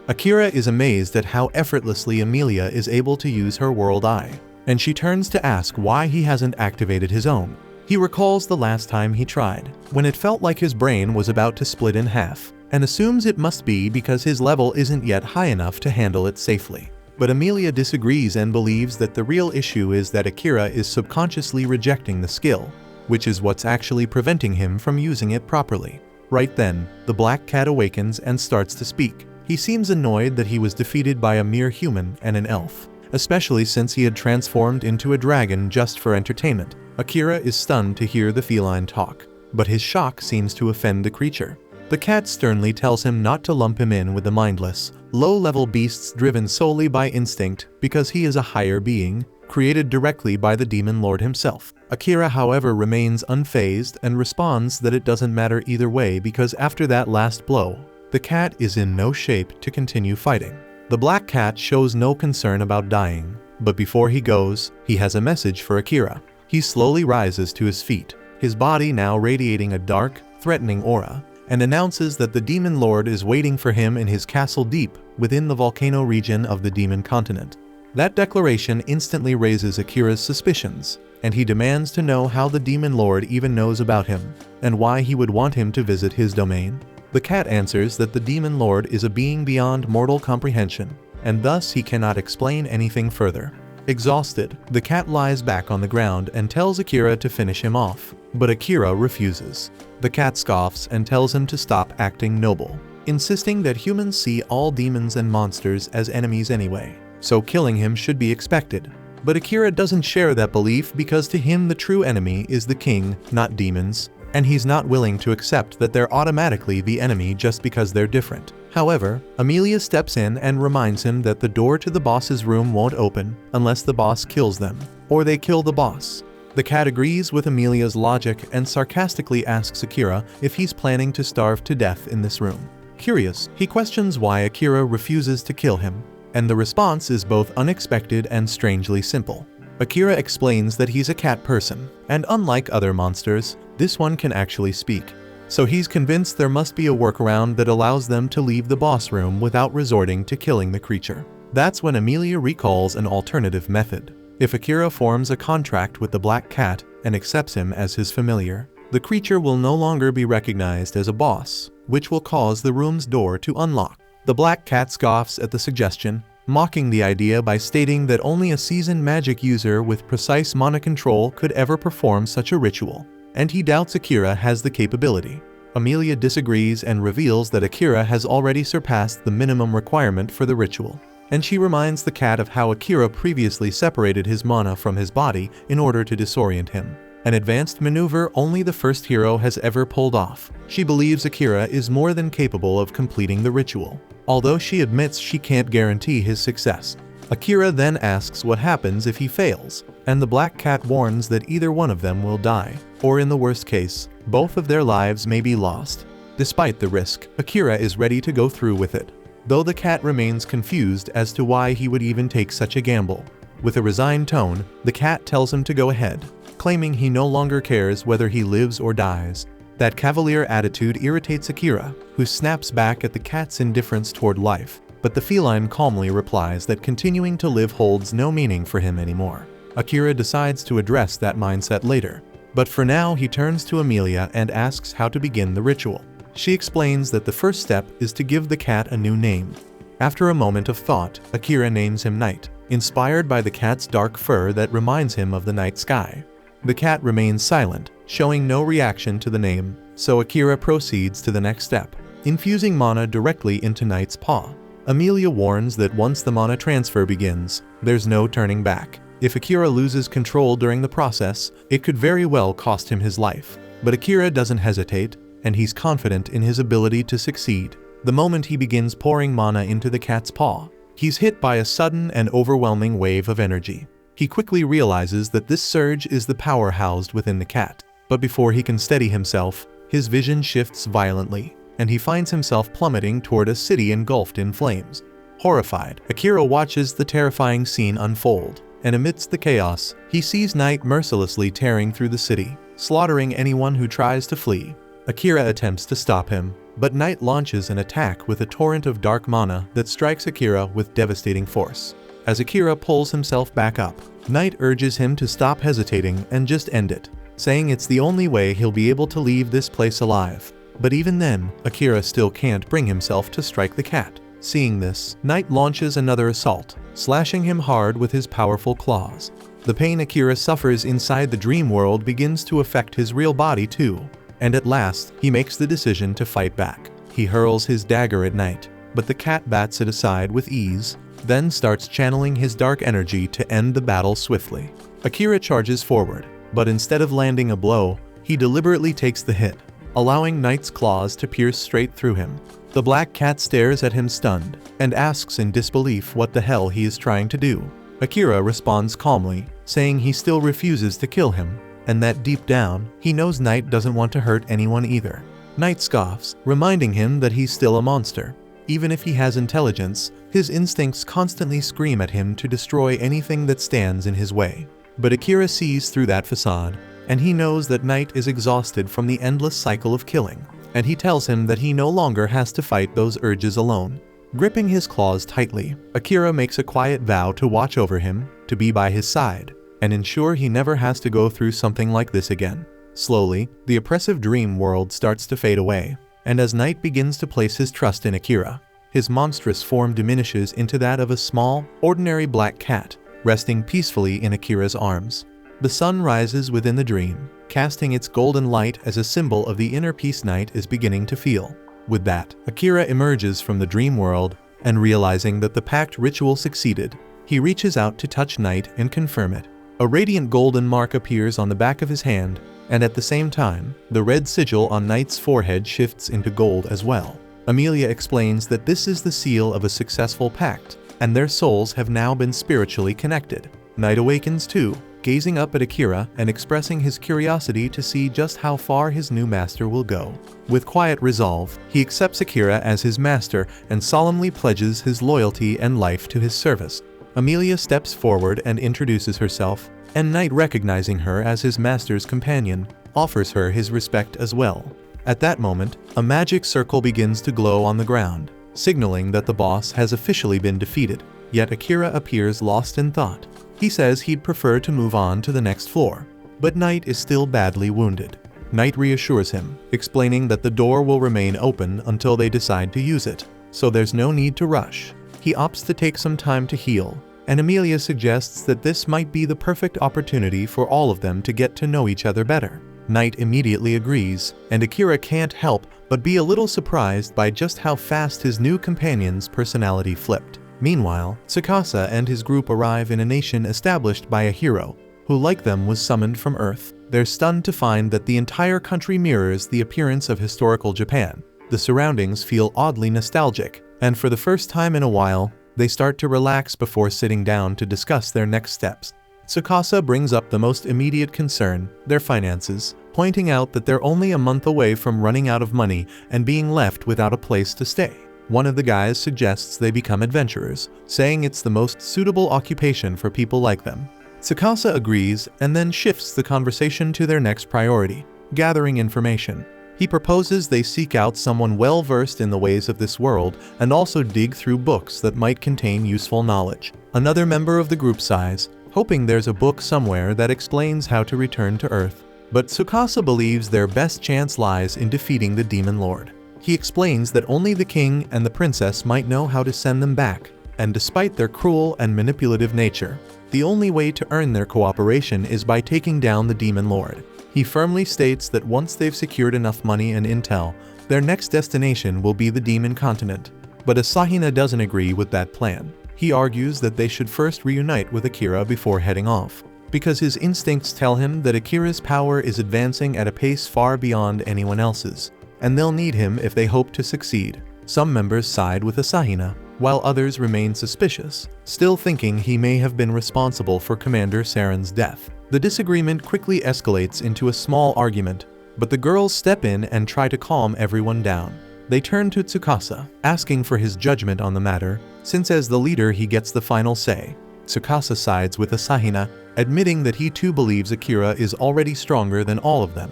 Akira is amazed at how effortlessly Amelia is able to use her World Eye, and she turns to ask why he hasn't activated his own. He recalls the last time he tried, when it felt like his brain was about to split in half, and assumes it must be because his level isn't yet high enough to handle it safely. But Amelia disagrees and believes that the real issue is that Akira is subconsciously rejecting the skill, which is what's actually preventing him from using it properly. Right then, the black cat awakens and starts to speak. He seems annoyed that he was defeated by a mere human and an elf, especially since he had transformed into a dragon just for entertainment. Akira is stunned to hear the feline talk, but his shock seems to offend the creature. The cat sternly tells him not to lump him in with the mindless, low-level beasts driven solely by instinct because he is a higher being, created directly by the demon lord himself. Akira, however, remains unfazed and responds that it doesn't matter either way because after that last blow, the cat is in no shape to continue fighting. The black cat shows no concern about dying, but before he goes, he has a message for Akira. He slowly rises to his feet, his body now radiating a dark, threatening aura, and announces that the demon lord is waiting for him in his castle deep within the volcano region of the demon continent. That declaration instantly raises Akira's suspicions, and he demands to know how the demon lord even knows about him, and why he would want him to visit his domain. The cat answers that the demon lord is a being beyond mortal comprehension, and thus he cannot explain anything further. Exhausted, the cat lies back on the ground and tells Akira to finish him off, but Akira refuses. The cat scoffs and tells him to stop acting noble, insisting that humans see all demons and monsters as enemies anyway, so killing him should be expected. But Akira doesn't share that belief because to him the true enemy is the king, not demons, and he's not willing to accept that they're automatically the enemy just because they're different. However, Amelia steps in and reminds him that the door to the boss's room won't open unless the boss kills them, or they kill the boss. The cat agrees with Amelia's logic and sarcastically asks Akira if he's planning to starve to death in this room. Curious, he questions why Akira refuses to kill him, and the response is both unexpected and strangely simple. Akira explains that he's a cat person, and unlike other monsters, this one can actually speak. So he's convinced there must be a workaround that allows them to leave the boss room without resorting to killing the creature. That's when Amelia recalls an alternative method. If Akira forms a contract with the black cat and accepts him as his familiar, the creature will no longer be recognized as a boss, which will cause the room's door to unlock. The black cat scoffs at the suggestion, mocking the idea by stating that only a seasoned magic user with precise mana control could ever perform such a ritual, and he doubts Akira has the capability. Amelia disagrees and reveals that Akira has already surpassed the minimum requirement for the ritual, and she reminds the cat of how Akira previously separated his mana from his body in order to disorient him, an advanced maneuver only the first hero has ever pulled off. She believes Akira is more than capable of completing the ritual, although she admits she can't guarantee his success. Akira then asks what happens if he fails, and the black cat warns that either one of them will die, or in the worst case, both of their lives may be lost. Despite the risk, Akira is ready to go through with it, though the cat remains confused as to why he would even take such a gamble. With a resigned tone, the cat tells him to go ahead, claiming he no longer cares whether he lives or dies. That cavalier attitude irritates Akira, who snaps back at the cat's indifference toward life, but the feline calmly replies that continuing to live holds no meaning for him anymore. Akira decides to address that mindset later, but for now he turns to Amelia and asks how to begin the ritual. She explains that the first step is to give the cat a new name. After a moment of thought, Akira names him Night, inspired by the cat's dark fur that reminds him of the night sky. The cat remains silent, showing no reaction to the name, so Akira proceeds to the next step, infusing mana directly into Night's paw. Amelia warns that once the mana transfer begins, there's no turning back. If Akira loses control during the process, it could very well cost him his life. But Akira doesn't hesitate, and he's confident in his ability to succeed. The moment he begins pouring mana into the cat's paw, he's hit by a sudden and overwhelming wave of energy. He quickly realizes that this surge is the power housed within the cat. But before he can steady himself, his vision shifts violently, and he finds himself plummeting toward a city engulfed in flames. Horrified, Akira watches the terrifying scene unfold, and amidst the chaos, he sees Night mercilessly tearing through the city, slaughtering anyone who tries to flee. Akira attempts to stop him, but Night launches an attack with a torrent of dark mana that strikes Akira with devastating force. As Akira pulls himself back up, Night urges him to stop hesitating and just end it, saying it's the only way he'll be able to leave this place alive. But even then, Akira still can't bring himself to strike the cat. Seeing this, Night launches another assault, slashing him hard with his powerful claws. The pain Akira suffers inside the dream world begins to affect his real body too, and at last, he makes the decision to fight back. He hurls his dagger at Night, but the cat bats it aside with ease, then starts channeling his dark energy to end the battle swiftly. Akira charges forward, but instead of landing a blow, he deliberately takes the hit, allowing Knight's claws to pierce straight through him. The black cat stares at him stunned, and asks in disbelief what the hell he is trying to do. Akira responds calmly, saying he still refuses to kill him, and that deep down, he knows Knight doesn't want to hurt anyone either. Knight scoffs, reminding him that he's still a monster. Even if he has intelligence, his instincts constantly scream at him to destroy anything that stands in his way. But Akira sees through that facade, and he knows that Knight is exhausted from the endless cycle of killing, and he tells him that he no longer has to fight those urges alone. Gripping his claws tightly, Akira makes a quiet vow to watch over him, to be by his side, and ensure he never has to go through something like this again. Slowly, the oppressive dream world starts to fade away, and as Knight begins to place his trust in Akira, his monstrous form diminishes into that of a small, ordinary black cat, resting peacefully in Akira's arms. The sun rises within the dream, casting its golden light as a symbol of the inner peace Knight is beginning to feel. With that, Akira emerges from the dream world, and realizing that the pact ritual succeeded, he reaches out to touch Knight and confirm it. A radiant golden mark appears on the back of his hand, and at the same time, the red sigil on Knight's forehead shifts into gold as well. Amelia explains that this is the seal of a successful pact, and their souls have now been spiritually connected. Knight awakens too, gazing up at Akira and expressing his curiosity to see just how far his new master will go. With quiet resolve, he accepts Akira as his master and solemnly pledges his loyalty and life to his service. Amelia steps forward and introduces herself, and Knight, recognizing her as his master's companion, offers her his respect as well. At that moment, a magic circle begins to glow on the ground, signaling that the boss has officially been defeated, yet Akira appears lost in thought. He says he'd prefer to move on to the next floor, but Knight is still badly wounded. Knight reassures him, explaining that the door will remain open until they decide to use it, so there's no need to rush. He opts to take some time to heal, and Amelia suggests that this might be the perfect opportunity for all of them to get to know each other better. Knight immediately agrees, and Akira can't help but be a little surprised by just how fast his new companion's personality flipped. Meanwhile, Tsukasa and his group arrive in a nation established by a hero, who like them was summoned from Earth. They're stunned to find that the entire country mirrors the appearance of historical Japan. The surroundings feel oddly nostalgic, and for the first time in a while, they start to relax before sitting down to discuss their next steps. Tsukasa brings up the most immediate concern, their finances, pointing out that they're only a month away from running out of money and being left without a place to stay. One of the guys suggests they become adventurers, saying it's the most suitable occupation for people like them. Tsukasa agrees and then shifts the conversation to their next priority, gathering information. He proposes they seek out someone well-versed in the ways of this world and also dig through books that might contain useful knowledge. Another member of the group sighs, hoping there's a book somewhere that explains how to return to Earth. But Tsukasa believes their best chance lies in defeating the Demon Lord. He explains that only the king and the princess might know how to send them back, and despite their cruel and manipulative nature, the only way to earn their cooperation is by taking down the Demon Lord. He firmly states that once they've secured enough money and intel, their next destination will be the Demon Continent. But Asahina doesn't agree with that plan. He argues that they should first reunite with Akira before heading off, because his instincts tell him that Akira's power is advancing at a pace far beyond anyone else's, and they'll need him if they hope to succeed. Some members side with Asahina, while others remain suspicious, still thinking he may have been responsible for Commander Saren's death. The disagreement quickly escalates into a small argument, but the girls step in and try to calm everyone down. They turn to Tsukasa, asking for his judgment on the matter, since as the leader he gets the final say. Tsukasa sides with Asahina, admitting that he too believes Akira is already stronger than all of them.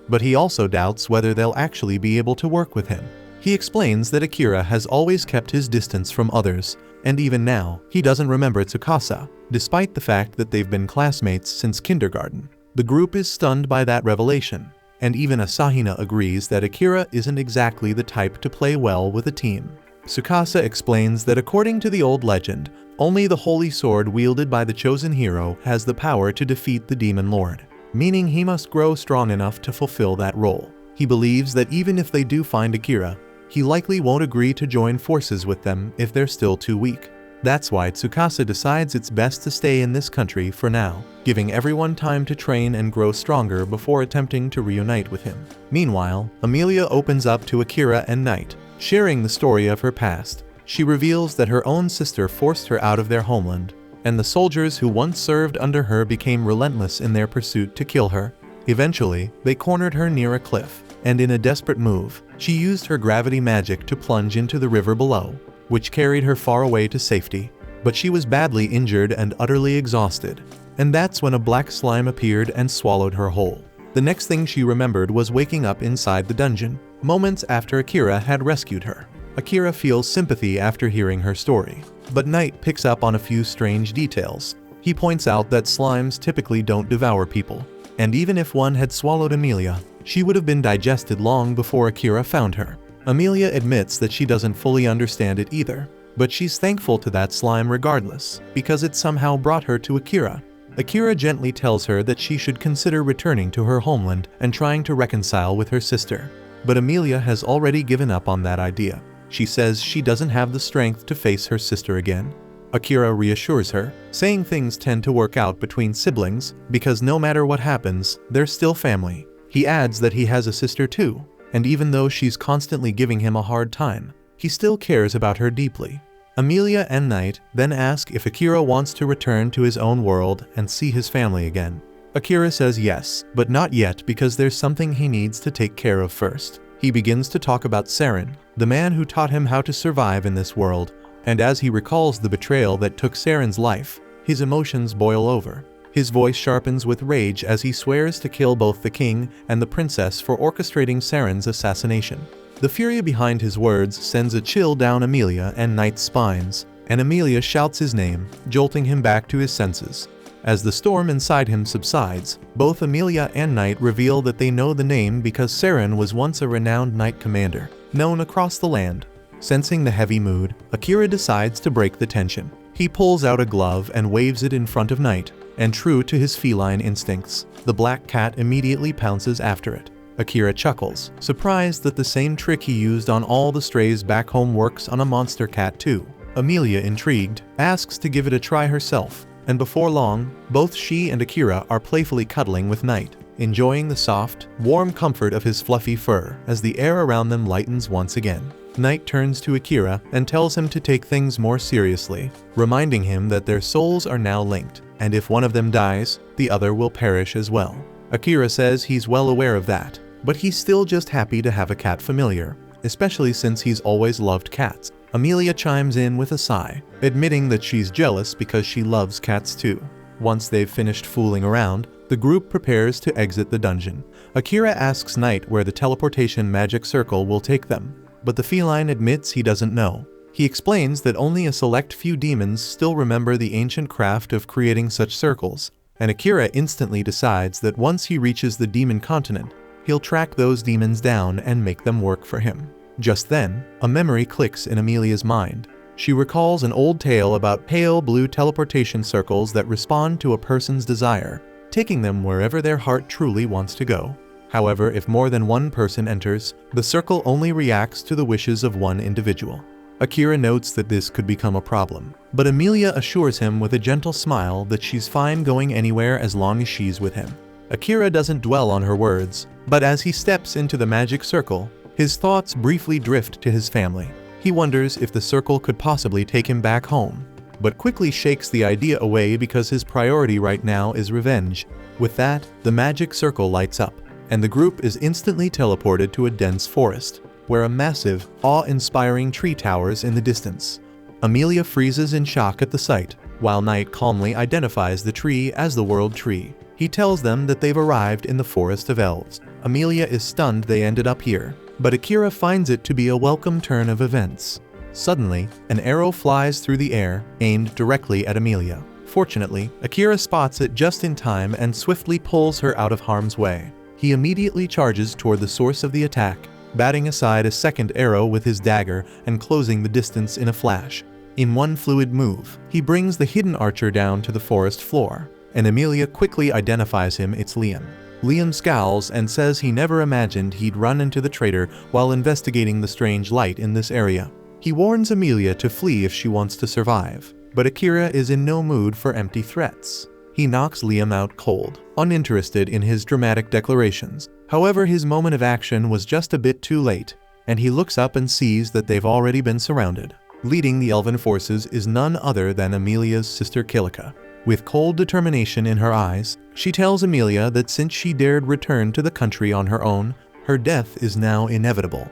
But he also doubts whether they'll actually be able to work with him. He explains that Akira has always kept his distance from others, and even now, he doesn't remember Tsukasa, despite the fact that they've been classmates since kindergarten. The group is stunned by that revelation, and even Asahina agrees that Akira isn't exactly the type to play well with a team. Tsukasa explains that according to the old legend, only the holy sword wielded by the chosen hero has the power to defeat the Demon Lord, meaning he must grow strong enough to fulfill that role. He believes that even if they do find Akira, he likely won't agree to join forces with them if they're still too weak. That's why Tsukasa decides it's best to stay in this country for now, giving everyone time to train and grow stronger before attempting to reunite with him. Meanwhile, Emilia opens up to Akira and Knight, sharing the story of her past. She reveals that her own sister forced her out of their homeland, and the soldiers who once served under her became relentless in their pursuit to kill her. Eventually, they cornered her near a cliff, and in a desperate move, she used her gravity magic to plunge into the river below, which carried her far away to safety. But she was badly injured and utterly exhausted, and that's when a black slime appeared and swallowed her whole. The next thing she remembered was waking up inside the dungeon, moments after Akira had rescued her. Akira feels sympathy after hearing her story, but Knight picks up on a few strange details. He points out that slimes typically don't devour people, and even if one had swallowed Emilia, she would have been digested long before Akira found her. Emilia admits that she doesn't fully understand it either, but she's thankful to that slime regardless, because it somehow brought her to Akira. Akira gently tells her that she should consider returning to her homeland and trying to reconcile with her sister. But Emilia has already given up on that idea. She says she doesn't have the strength to face her sister again. Akira reassures her, saying things tend to work out between siblings because no matter what happens, they're still family. He adds that he has a sister too, and even though she's constantly giving him a hard time, he still cares about her deeply. Emilia and Knight then ask if Akira wants to return to his own world and see his family again. Akira says yes, but not yet because there's something he needs to take care of first. He begins to talk about Saren, the man who taught him how to survive in this world, and as he recalls the betrayal that took Saren's life, his emotions boil over. His voice sharpens with rage as he swears to kill both the king and the princess for orchestrating Saren's assassination. The fury behind his words sends a chill down Emilia and Knight's spines, and Emilia shouts his name, jolting him back to his senses. As the storm inside him subsides, both Emilia and Knight reveal that they know the name because Saren was once a renowned knight commander, known across the land. Sensing the heavy mood, Akira decides to break the tension. He pulls out a glove and waves it in front of Knight, and true to his feline instincts, the black cat immediately pounces after it. Akira chuckles, surprised that the same trick he used on all the strays back home works on a monster cat too. Emilia, intrigued, asks to give it a try herself, and before long, both she and Akira are playfully cuddling with Knight, enjoying the soft, warm comfort of his fluffy fur as the air around them lightens once again. Knight turns to Akira and tells him to take things more seriously, reminding him that their souls are now linked, and if one of them dies, the other will perish as well. Akira says he's well aware of that, but he's still just happy to have a cat familiar, especially since he's always loved cats. Emilia chimes in with a sigh, admitting that she's jealous because she loves cats too. Once they've finished fooling around, the group prepares to exit the dungeon. Akira asks Knight where the teleportation magic circle will take them, but the feline admits he doesn't know. He explains that only a select few demons still remember the ancient craft of creating such circles, and Akira instantly decides that once he reaches the demon continent, he'll track those demons down and make them work for him. Just then, a memory clicks in Emilia's mind. She recalls an old tale about pale blue teleportation circles that respond to a person's desire, taking them wherever their heart truly wants to go. However, if more than one person enters, the circle only reacts to the wishes of one individual. Akira notes that this could become a problem, but Emilia assures him with a gentle smile that she's fine going anywhere as long as she's with him. Akira doesn't dwell on her words, but as he steps into the magic circle, his thoughts briefly drift to his family. He wonders if the circle could possibly take him back home, but quickly shakes the idea away because his priority right now is revenge. With that, the magic circle lights up, and the group is instantly teleported to a dense forest, where a massive, awe-inspiring tree towers in the distance. Emilia freezes in shock at the sight, while Knight calmly identifies the tree as the World Tree. He tells them that they've arrived in the Forest of Elves. Emilia is stunned they ended up here, but Akira finds it to be a welcome turn of events. Suddenly, an arrow flies through the air, aimed directly at Emilia. Fortunately, Akira spots it just in time and swiftly pulls her out of harm's way. He immediately charges toward the source of the attack, batting aside a second arrow with his dagger and closing the distance in a flash. In one fluid move, he brings the hidden archer down to the forest floor, and Emilia quickly identifies him. It's Liam. Liam scowls and says he never imagined he'd run into the traitor while investigating the strange light in this area. He warns Amelia to flee if she wants to survive, but Akira is in no mood for empty threats. He knocks Liam out cold, uninterested in his dramatic declarations. However, his moment of action was just a bit too late, and he looks up and sees that they've already been surrounded. Leading the elven forces is none other than Amelia's sister Kilika. With cold determination in her eyes, she tells Amelia that since she dared return to the country on her own, her death is now inevitable.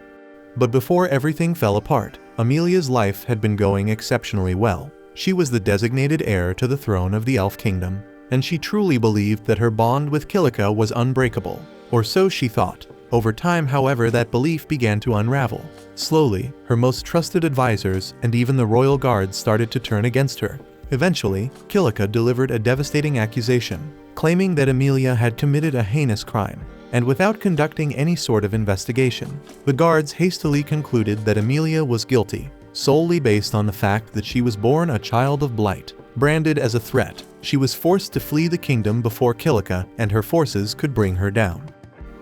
But before everything fell apart, Amelia's life had been going exceptionally well. She was the designated heir to the throne of the Elf Kingdom, and she truly believed that her bond with Kilika was unbreakable, or so she thought. Over time, however, that belief began to unravel. Slowly, her most trusted advisors and even the royal guards started to turn against her. Eventually, Kilika delivered a devastating accusation, claiming that Amelia had committed a heinous crime, and without conducting any sort of investigation, the guards hastily concluded that Amelia was guilty, solely based on the fact that she was born a child of blight. Branded as a threat, she was forced to flee the kingdom before Kilika and her forces could bring her down.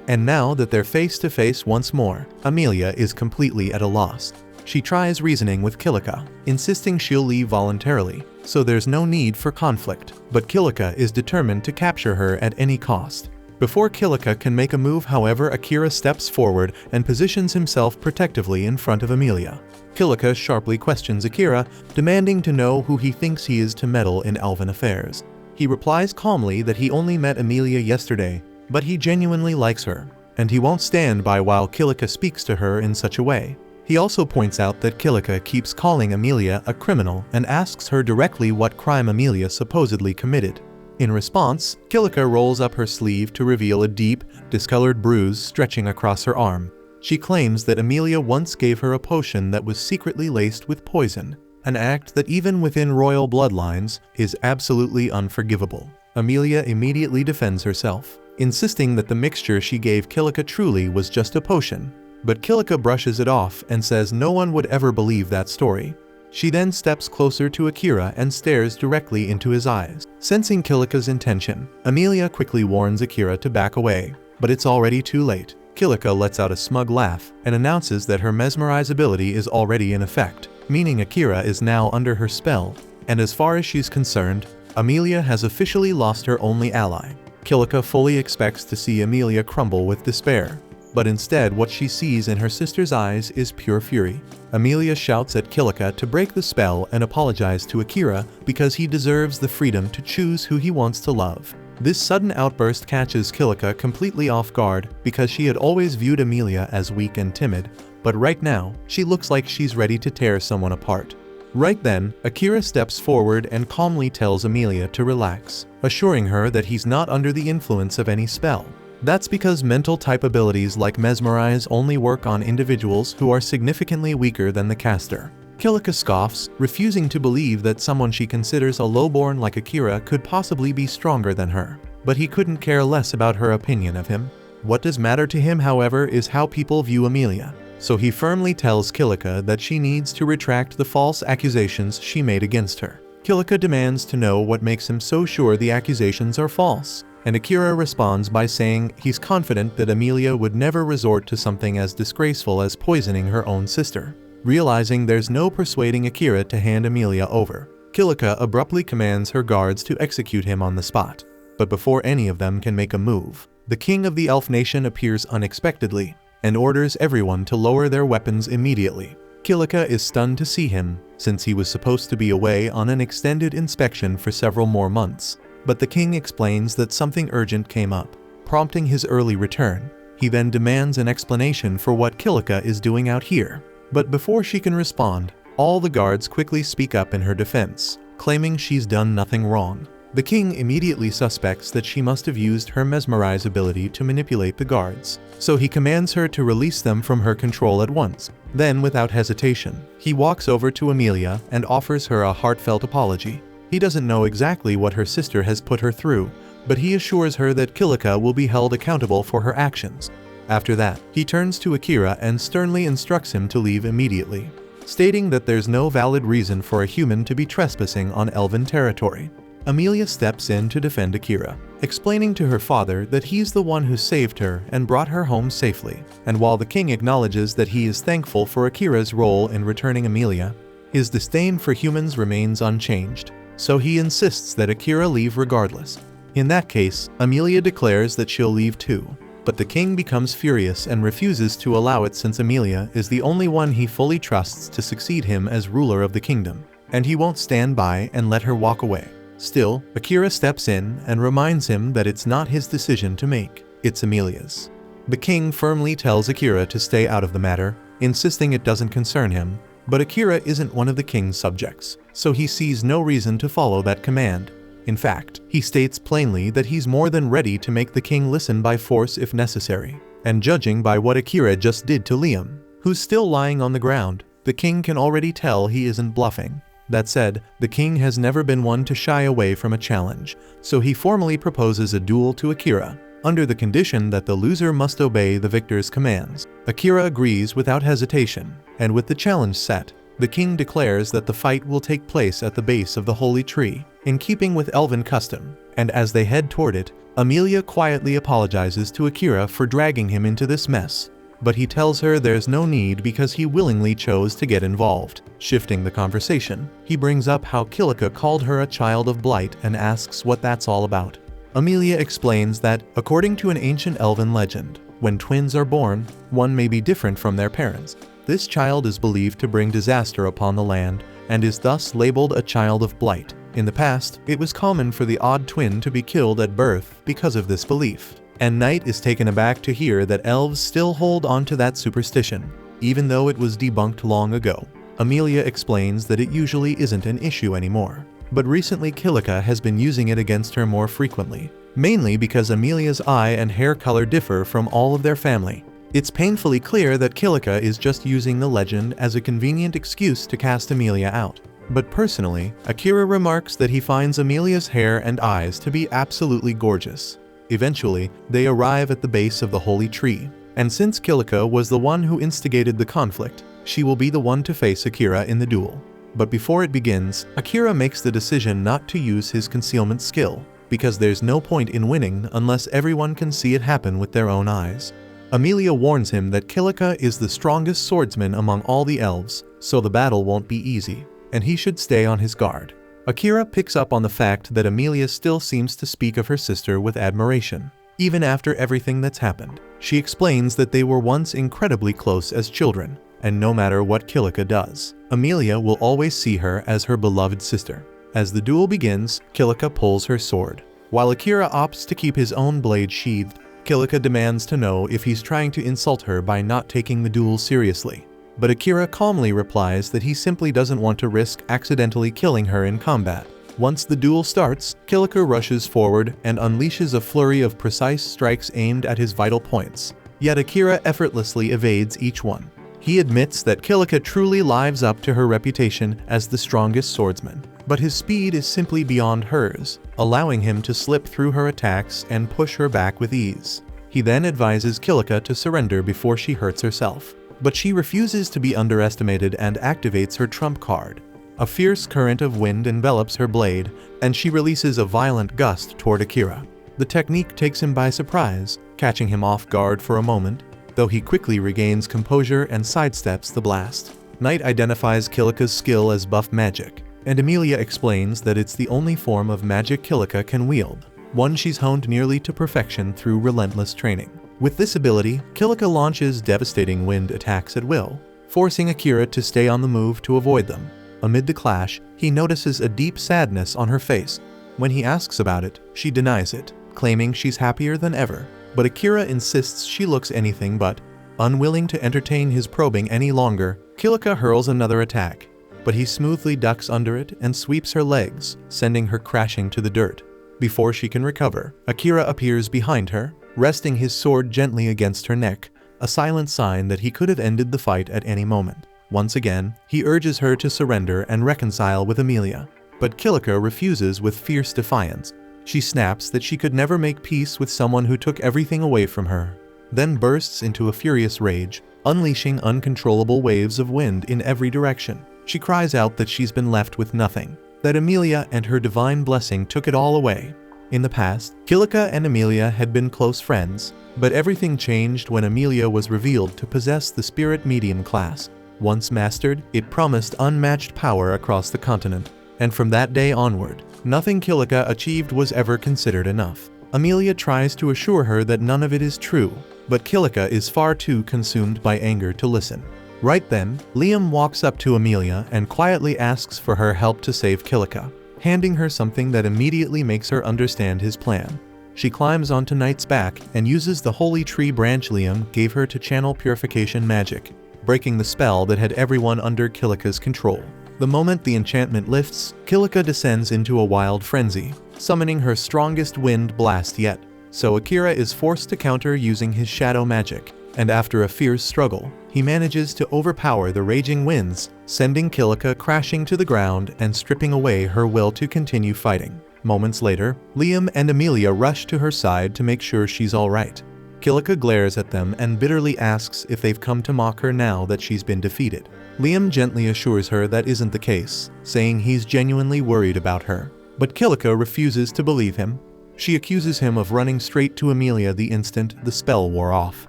And now that they're face to face once more, Amelia is completely at a loss. She tries reasoning with Kilika, insisting she'll leave voluntarily, so there's no need for conflict, but Kilika is determined to capture her at any cost. Before Kilika can make a move, however, Akira steps forward and positions himself protectively in front of Amelia. Kilika sharply questions Akira, demanding to know who he thinks he is to meddle in elven affairs. He replies calmly that he only met Amelia yesterday, but he genuinely likes her, and he won't stand by while Kilika speaks to her in such a way. He also points out that Kilika keeps calling Amelia a criminal and asks her directly what crime Amelia supposedly committed. In response, Kilika rolls up her sleeve to reveal a deep, discolored bruise stretching across her arm. She claims that Amelia once gave her a potion that was secretly laced with poison, an act that even within royal bloodlines is absolutely unforgivable. Amelia immediately defends herself, insisting that the mixture she gave Kilika truly was just a potion, but Kilika brushes it off and says no one would ever believe that story. She then steps closer to Akira and stares directly into his eyes. Sensing Kilika's intention, Amelia quickly warns Akira to back away, but it's already too late. Kilika lets out a smug laugh and announces that her mesmerize ability is already in effect, meaning Akira is now under her spell, and as far as she's concerned, Amelia has officially lost her only ally. Kilika fully expects to see Amelia crumble with despair, but instead what she sees in her sister's eyes is pure fury. Amelia shouts at Kilika to break the spell and apologize to Akira because he deserves the freedom to choose who he wants to love. This sudden outburst catches Kilika completely off guard because she had always viewed Amelia as weak and timid, but right now, she looks like she's ready to tear someone apart. Right then, Akira steps forward and calmly tells Amelia to relax, assuring her that he's not under the influence of any spell. That's because mental type abilities like mesmerize only work on individuals who are significantly weaker than the caster. Kilika scoffs, refusing to believe that someone she considers a lowborn like Akira could possibly be stronger than her. But he couldn't care less about her opinion of him. What does matter to him, however, is how people view Amelia. So he firmly tells Kilika that she needs to retract the false accusations she made against her. Kilika demands to know what makes him so sure the accusations are false, and Akira responds by saying he's confident that Amelia would never resort to something as disgraceful as poisoning her own sister. Realizing there's no persuading Akira to hand Amelia over, Kilika abruptly commands her guards to execute him on the spot. But before any of them can make a move, the king of the elf nation appears unexpectedly and orders everyone to lower their weapons immediately. Kilika is stunned to see him, since he was supposed to be away on an extended inspection for several more months. But the king explains that something urgent came up, prompting his early return. He then demands an explanation for what Kilika is doing out here. But before she can respond, all the guards quickly speak up in her defense, claiming she's done nothing wrong. The king immediately suspects that she must have used her mesmerize ability to manipulate the guards, so he commands her to release them from her control at once. Then, without hesitation, he walks over to Amelia and offers her a heartfelt apology. He doesn't know exactly what her sister has put her through, but he assures her that Kilika will be held accountable for her actions. After that, he turns to Akira and sternly instructs him to leave immediately, stating that there's no valid reason for a human to be trespassing on elven territory. Amelia steps in to defend Akira, explaining to her father that he's the one who saved her and brought her home safely. And while the king acknowledges that he is thankful for Akira's role in returning Amelia, his disdain for humans remains unchanged, so he insists that Akira leave regardless. In that case, Amelia declares that she'll leave too, but the king becomes furious and refuses to allow it since Amelia is the only one he fully trusts to succeed him as ruler of the kingdom, and he won't stand by and let her walk away. Still, Akira steps in and reminds him that it's not his decision to make, it's Amelia's. The king firmly tells Akira to stay out of the matter, insisting it doesn't concern him, but Akira isn't one of the king's subjects, so he sees no reason to follow that command. In fact, he states plainly that he's more than ready to make the king listen by force if necessary. And judging by what Akira just did to Liam, who's still lying on the ground, the king can already tell he isn't bluffing. That said, the king has never been one to shy away from a challenge, so he formally proposes a duel to Akira, under the condition that the loser must obey the victor's commands. Akira agrees without hesitation, and with the challenge set, the king declares that the fight will take place at the base of the holy tree, in keeping with elven custom, and as they head toward it, Amelia quietly apologizes to Akira for dragging him into this mess, but he tells her there's no need because he willingly chose to get involved. Shifting the conversation, he brings up how Kilika called her a child of blight and asks what that's all about. Amelia explains that, according to an ancient elven legend, when twins are born, one may be different from their parents. This child is believed to bring disaster upon the land, and is thus labeled a child of blight. In the past, it was common for the odd twin to be killed at birth because of this belief, and Knight is taken aback to hear that elves still hold on to that superstition, even though it was debunked long ago. Amelia explains that it usually isn't an issue anymore, but recently Kilika has been using it against her more frequently, mainly because Amelia's eye and hair color differ from all of their family. It's painfully clear that Kilika is just using the legend as a convenient excuse to cast Amelia out. But personally, Akira remarks that he finds Amelia's hair and eyes to be absolutely gorgeous. Eventually, they arrive at the base of the holy tree, and since Kilika was the one who instigated the conflict, she will be the one to face Akira in the duel. But before it begins, Akira makes the decision not to use his concealment skill, because there's no point in winning unless everyone can see it happen with their own eyes. Amelia warns him that Kilika is the strongest swordsman among all the elves, so the battle won't be easy, and he should stay on his guard. Akira picks up on the fact that Amelia still seems to speak of her sister with admiration, even after everything that's happened. She explains that they were once incredibly close as children, and no matter what Kilika does, Amelia will always see her as her beloved sister. As the duel begins, Kilika pulls her sword. While Akira opts to keep his own blade sheathed, Kilika demands to know if he's trying to insult her by not taking the duel seriously. But Akira calmly replies that he simply doesn't want to risk accidentally killing her in combat. Once the duel starts, Kilika rushes forward and unleashes a flurry of precise strikes aimed at his vital points. Yet Akira effortlessly evades each one. He admits that Kilika truly lives up to her reputation as the strongest swordsman, but his speed is simply beyond hers, allowing him to slip through her attacks and push her back with ease. He then advises Kilika to surrender before she hurts herself, but she refuses to be underestimated and activates her trump card. A fierce current of wind envelops her blade, and she releases a violent gust toward Akira. The technique takes him by surprise, catching him off guard for a moment, though he quickly regains composure and sidesteps the blast. Knight identifies Kilika's skill as buff magic, and Amelia explains that it's the only form of magic Kilika can wield, one she's honed nearly to perfection through relentless training. With this ability, Kilika launches devastating wind attacks at will, forcing Akira to stay on the move to avoid them. Amid the clash, he notices a deep sadness on her face. When he asks about it, she denies it, claiming she's happier than ever. But Akira insists she looks anything but. Unwilling to entertain his probing any longer, Kilika hurls another attack, but he smoothly ducks under it and sweeps her legs, sending her crashing to the dirt. Before she can recover, Akira appears behind her, resting his sword gently against her neck, a silent sign that he could have ended the fight at any moment. Once again, he urges her to surrender and reconcile with Amelia, but Kilika refuses with fierce defiance. She snaps that she could never make peace with someone who took everything away from her, then bursts into a furious rage, unleashing uncontrollable waves of wind in every direction. She cries out that she's been left with nothing, that Amelia and her divine blessing took it all away. In the past, Kilika and Amelia had been close friends, but everything changed when Amelia was revealed to possess the spirit medium class. Once mastered, it promised unmatched power across the continent, and from that day onward, nothing Kilika achieved was ever considered enough. Amelia tries to assure her that none of it is true, but Kilika is far too consumed by anger to listen. Right then, Liam walks up to Amelia and quietly asks for her help to save Kilika, handing her something that immediately makes her understand his plan. She climbs onto Knight's back and uses the holy tree branch Liam gave her to channel purification magic, breaking the spell that had everyone under Kilika's control. The moment the enchantment lifts, Kilika descends into a wild frenzy, summoning her strongest wind blast yet. So Akira is forced to counter using his shadow magic, and after a fierce struggle, he manages to overpower the raging winds, sending Kilika crashing to the ground and stripping away her will to continue fighting. Moments later, Liam and Amelia rush to her side to make sure she's alright. Kilika glares at them and bitterly asks if they've come to mock her now that she's been defeated. Liam gently assures her that isn't the case, saying he's genuinely worried about her. But Kilika refuses to believe him. She accuses him of running straight to Amelia the instant the spell wore off,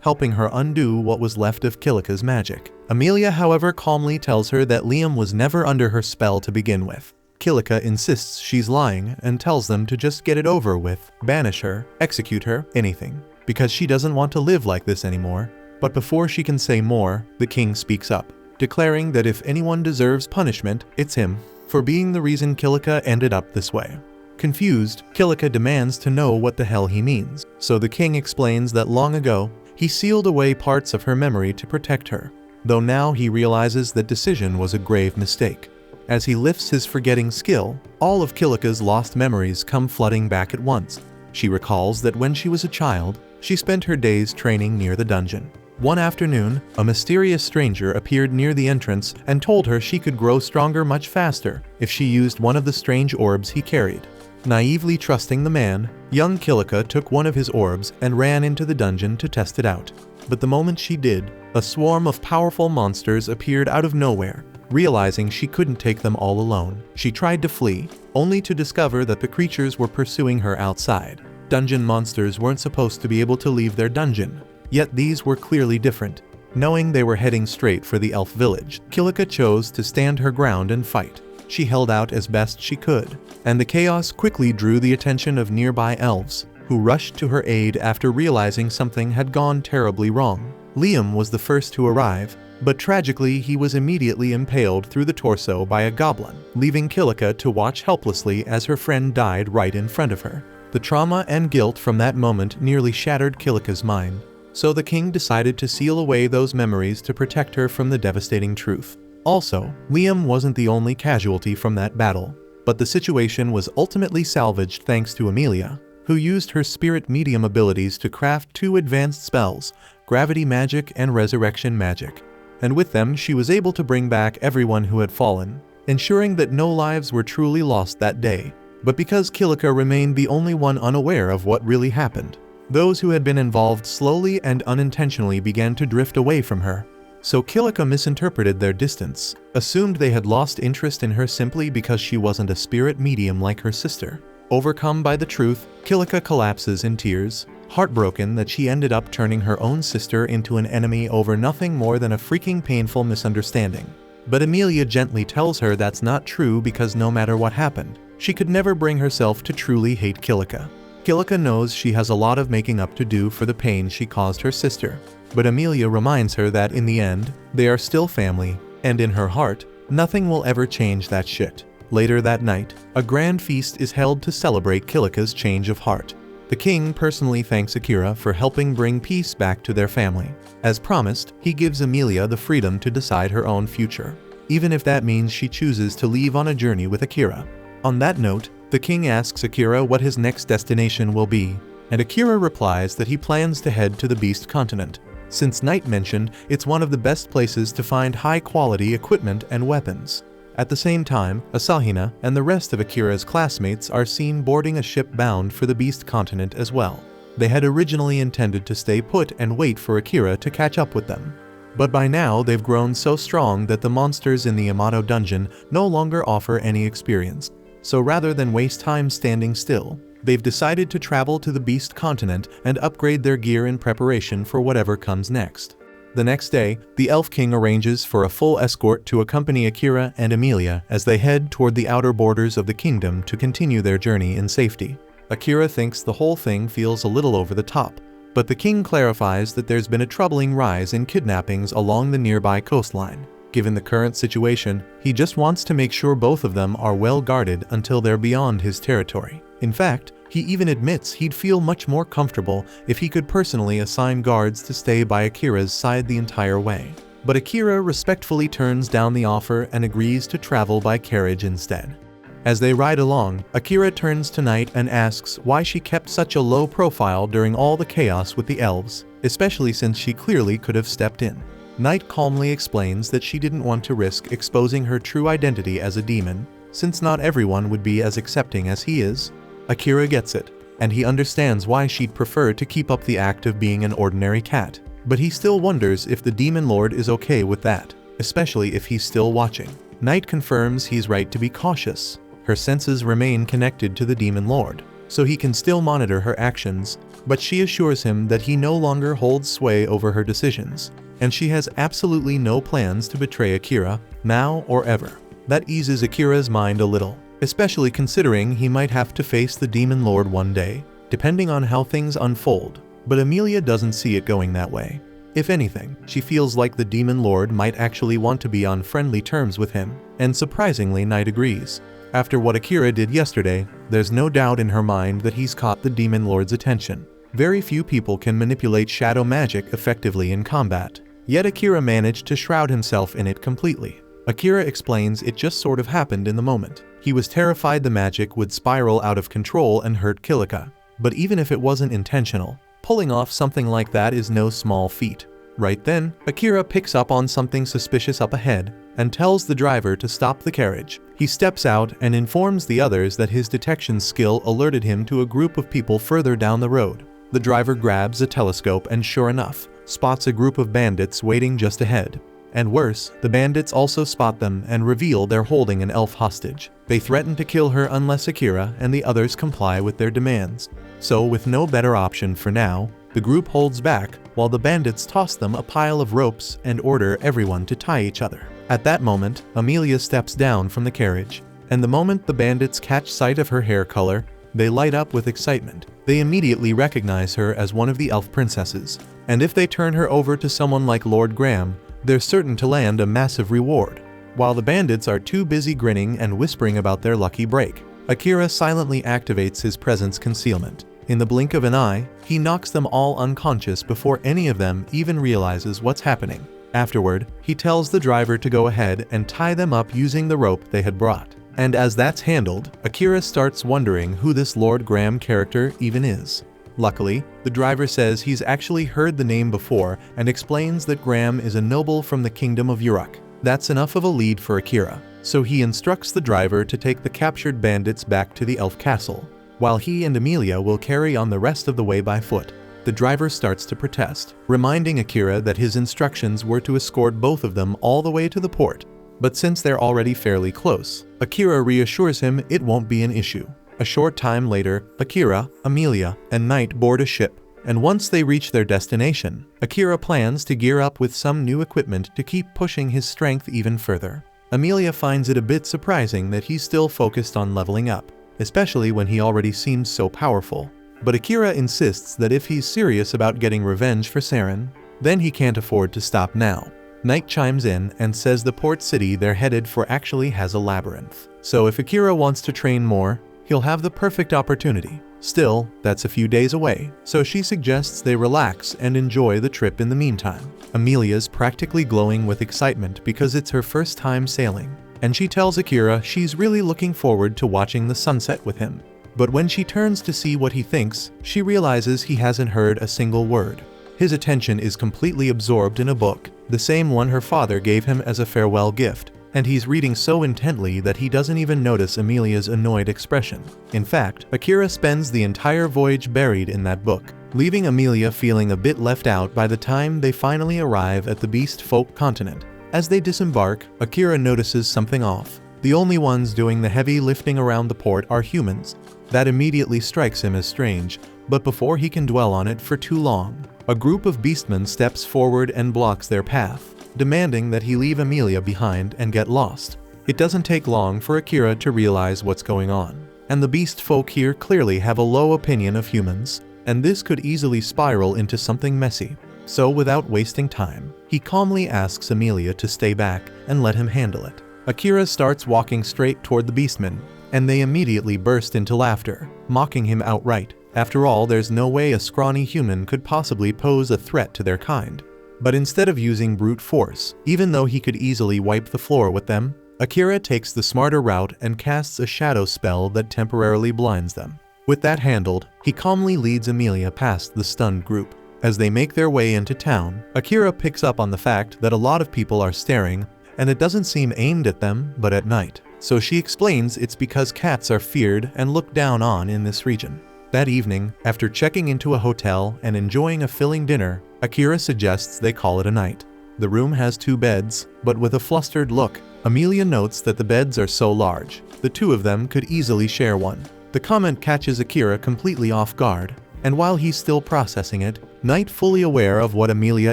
helping her undo what was left of Kilika's magic. Amelia, however, calmly tells her that Liam was never under her spell to begin with. Kilika insists she's lying and tells them to just get it over with, banish her, execute her, anything, because she doesn't want to live like this anymore. But before she can say more, the king speaks up, declaring that if anyone deserves punishment, it's him, for being the reason Kilika ended up this way. Confused, Kilika demands to know what the hell he means, so the king explains that long ago, he sealed away parts of her memory to protect her, though now he realizes that decision was a grave mistake. As he lifts his forgetting skill, all of Kilika's lost memories come flooding back at once. She recalls that when she was a child, she spent her days training near the dungeon. One afternoon, a mysterious stranger appeared near the entrance and told her she could grow stronger much faster if she used one of the strange orbs he carried. Naively trusting the man, young Kilika took one of his orbs and ran into the dungeon to test it out. But the moment she did, a swarm of powerful monsters appeared out of nowhere. Realizing she couldn't take them all alone, she tried to flee, only to discover that the creatures were pursuing her outside. Dungeon monsters weren't supposed to be able to leave their dungeon, yet these were clearly different. Knowing they were heading straight for the elf village, Kilika chose to stand her ground and fight. She held out as best she could, and the chaos quickly drew the attention of nearby elves, who rushed to her aid after realizing something had gone terribly wrong. Liam was the first to arrive, but tragically he was immediately impaled through the torso by a goblin, leaving Kilika to watch helplessly as her friend died right in front of her. The trauma and guilt from that moment nearly shattered Kilika's mind, so the king decided to seal away those memories to protect her from the devastating truth. Also, Liam wasn't the only casualty from that battle, but the situation was ultimately salvaged thanks to Amelia, who used her spirit medium abilities to craft 2 advanced spells, gravity magic and resurrection magic. And with them she was able to bring back everyone who had fallen, ensuring that no lives were truly lost that day. But because Kilika remained the only one unaware of what really happened, those who had been involved slowly and unintentionally began to drift away from her. So Kilika misinterpreted their distance, assumed they had lost interest in her simply because she wasn't a spirit medium like her sister. Overcome by the truth, Kilika collapses in tears, heartbroken that she ended up turning her own sister into an enemy over nothing more than a freaking painful misunderstanding. But Amelia gently tells her that's not true because no matter what happened, she could never bring herself to truly hate Kilika. Kilika knows she has a lot of making up to do for the pain she caused her sister, but Amelia reminds her that in the end, they are still family, and in her heart, nothing will ever change that shit. Later that night, a grand feast is held to celebrate Kilika's change of heart. The king personally thanks Akira for helping bring peace back to their family. As promised, he gives Amelia the freedom to decide her own future, even if that means she chooses to leave on a journey with Akira. On that note, the king asks Akira what his next destination will be, and Akira replies that he plans to head to the Beast Continent, since Knight mentioned it's one of the best places to find high-quality equipment and weapons. At the same time, Asahina and the rest of Akira's classmates are seen boarding a ship bound for the Beast Continent as well. They had originally intended to stay put and wait for Akira to catch up with them. But by now they've grown so strong that the monsters in the Yamato dungeon no longer offer any experience. So rather than waste time standing still, they've decided to travel to the Beast continent and upgrade their gear in preparation for whatever comes next. The next day, the Elf King arranges for a full escort to accompany Akira and Emilia as they head toward the outer borders of the kingdom to continue their journey in safety. Akira thinks the whole thing feels a little over the top, but the king clarifies that there's been a troubling rise in kidnappings along the nearby coastline. Given the current situation, he just wants to make sure both of them are well guarded until they're beyond his territory. In fact, he even admits he'd feel much more comfortable if he could personally assign guards to stay by Akira's side the entire way. But Akira respectfully turns down the offer and agrees to travel by carriage instead. As they ride along, Akira turns to Night and asks why she kept such a low profile during all the chaos with the elves, especially since she clearly could have stepped in. Night calmly explains that she didn't want to risk exposing her true identity as a demon, since not everyone would be as accepting as he is. Akira gets it, and he understands why she'd prefer to keep up the act of being an ordinary cat. But he still wonders if the Demon Lord is okay with that, especially if he's still watching. Night confirms he's right to be cautious. Her senses remain connected to the Demon Lord, so he can still monitor her actions, but she assures him that he no longer holds sway over her decisions, and she has absolutely no plans to betray Akira, now or ever. That eases Akira's mind a little, especially considering he might have to face the Demon Lord one day, depending on how things unfold. But Emilia doesn't see it going that way. If anything, she feels like the Demon Lord might actually want to be on friendly terms with him, and surprisingly Night agrees. After what Akira did yesterday, there's no doubt in her mind that he's caught the Demon Lord's attention. Very few people can manipulate shadow magic effectively in combat, yet Akira managed to shroud himself in it completely. Akira explains it just sort of happened in the moment. He was terrified the magic would spiral out of control and hurt Kilika. But even if it wasn't intentional, pulling off something like that is no small feat. Right then, Akira picks up on something suspicious up ahead and tells the driver to stop the carriage. He steps out and informs the others that his detection skill alerted him to a group of people further down the road. The driver grabs a telescope and sure enough, spots a group of bandits waiting just ahead. And worse, the bandits also spot them and reveal they're holding an elf hostage. They threaten to kill her unless Akira and the others comply with their demands. So with no better option for now, the group holds back while the bandits toss them a pile of ropes and order everyone to tie each other. At that moment, Emilia steps down from the carriage, and the moment the bandits catch sight of her hair color, they light up with excitement. They immediately recognize her as one of the elf princesses, and if they turn her over to someone like Lord Graham, they're certain to land a massive reward. While the bandits are too busy grinning and whispering about their lucky break, Akira silently activates his presence concealment. In the blink of an eye, he knocks them all unconscious before any of them even realizes what's happening. Afterward, he tells the driver to go ahead and tie them up using the rope they had brought. And as that's handled, Akira starts wondering who this Lord Graham character even is. Luckily, the driver says he's actually heard the name before and explains that Graham is a noble from the kingdom of Uruk. That's enough of a lead for Akira, so he instructs the driver to take the captured bandits back to the elf castle, while he and Emilia will carry on the rest of the way by foot. The driver starts to protest, reminding Akira that his instructions were to escort both of them all the way to the port. But since they're already fairly close, Akira reassures him it won't be an issue. A short time later, Akira, Emilia, and Night board a ship, and once they reach their destination, Akira plans to gear up with some new equipment to keep pushing his strength even further. Emilia finds it a bit surprising that he's still focused on leveling up, especially when he already seems so powerful. But Akira insists that if he's serious about getting revenge for Saren, then he can't afford to stop now. Night chimes in and says the port city they're headed for actually has a labyrinth. So if Akira wants to train more, he'll have the perfect opportunity. Still, that's a few days away, so she suggests they relax and enjoy the trip in the meantime. Emilia's practically glowing with excitement because it's her first time sailing, and she tells Akira she's really looking forward to watching the sunset with him. But when she turns to see what he thinks, she realizes he hasn't heard a single word. His attention is completely absorbed in a book, the same one her father gave him as a farewell gift, and he's reading so intently that he doesn't even notice Emilia's annoyed expression. In fact, Akira spends the entire voyage buried in that book, leaving Amelia feeling a bit left out by the time they finally arrive at the beast folk continent. As they disembark, Akira notices something off. The only ones doing the heavy lifting around the port are humans. That immediately strikes him as strange, but before he can dwell on it for too long, a group of beastmen steps forward and blocks their path, demanding that he leave Amelia behind and get lost. It doesn't take long for Akira to realize what's going on, and the beast folk here clearly have a low opinion of humans, and this could easily spiral into something messy. So without wasting time, he calmly asks Amelia to stay back and let him handle it. Akira starts walking straight toward the beastmen, and they immediately burst into laughter, mocking him outright. After all, there's no way a scrawny human could possibly pose a threat to their kind. But instead of using brute force, even though he could easily wipe the floor with them, Akira takes the smarter route and casts a shadow spell that temporarily blinds them. With that handled, he calmly leads Amelia past the stunned group. As they make their way into town, Akira picks up on the fact that a lot of people are staring, and it doesn't seem aimed at them, but at night. So she explains it's because cats are feared and looked down on in this region. That evening, after checking into a hotel and enjoying a filling dinner, Akira suggests they call it a night. The room has 2 beds, but with a flustered look, Amelia notes that the beds are so large, the 2 of them could easily share one. The comment catches Akira completely off guard, and while he's still processing it, Knight, fully aware of what Amelia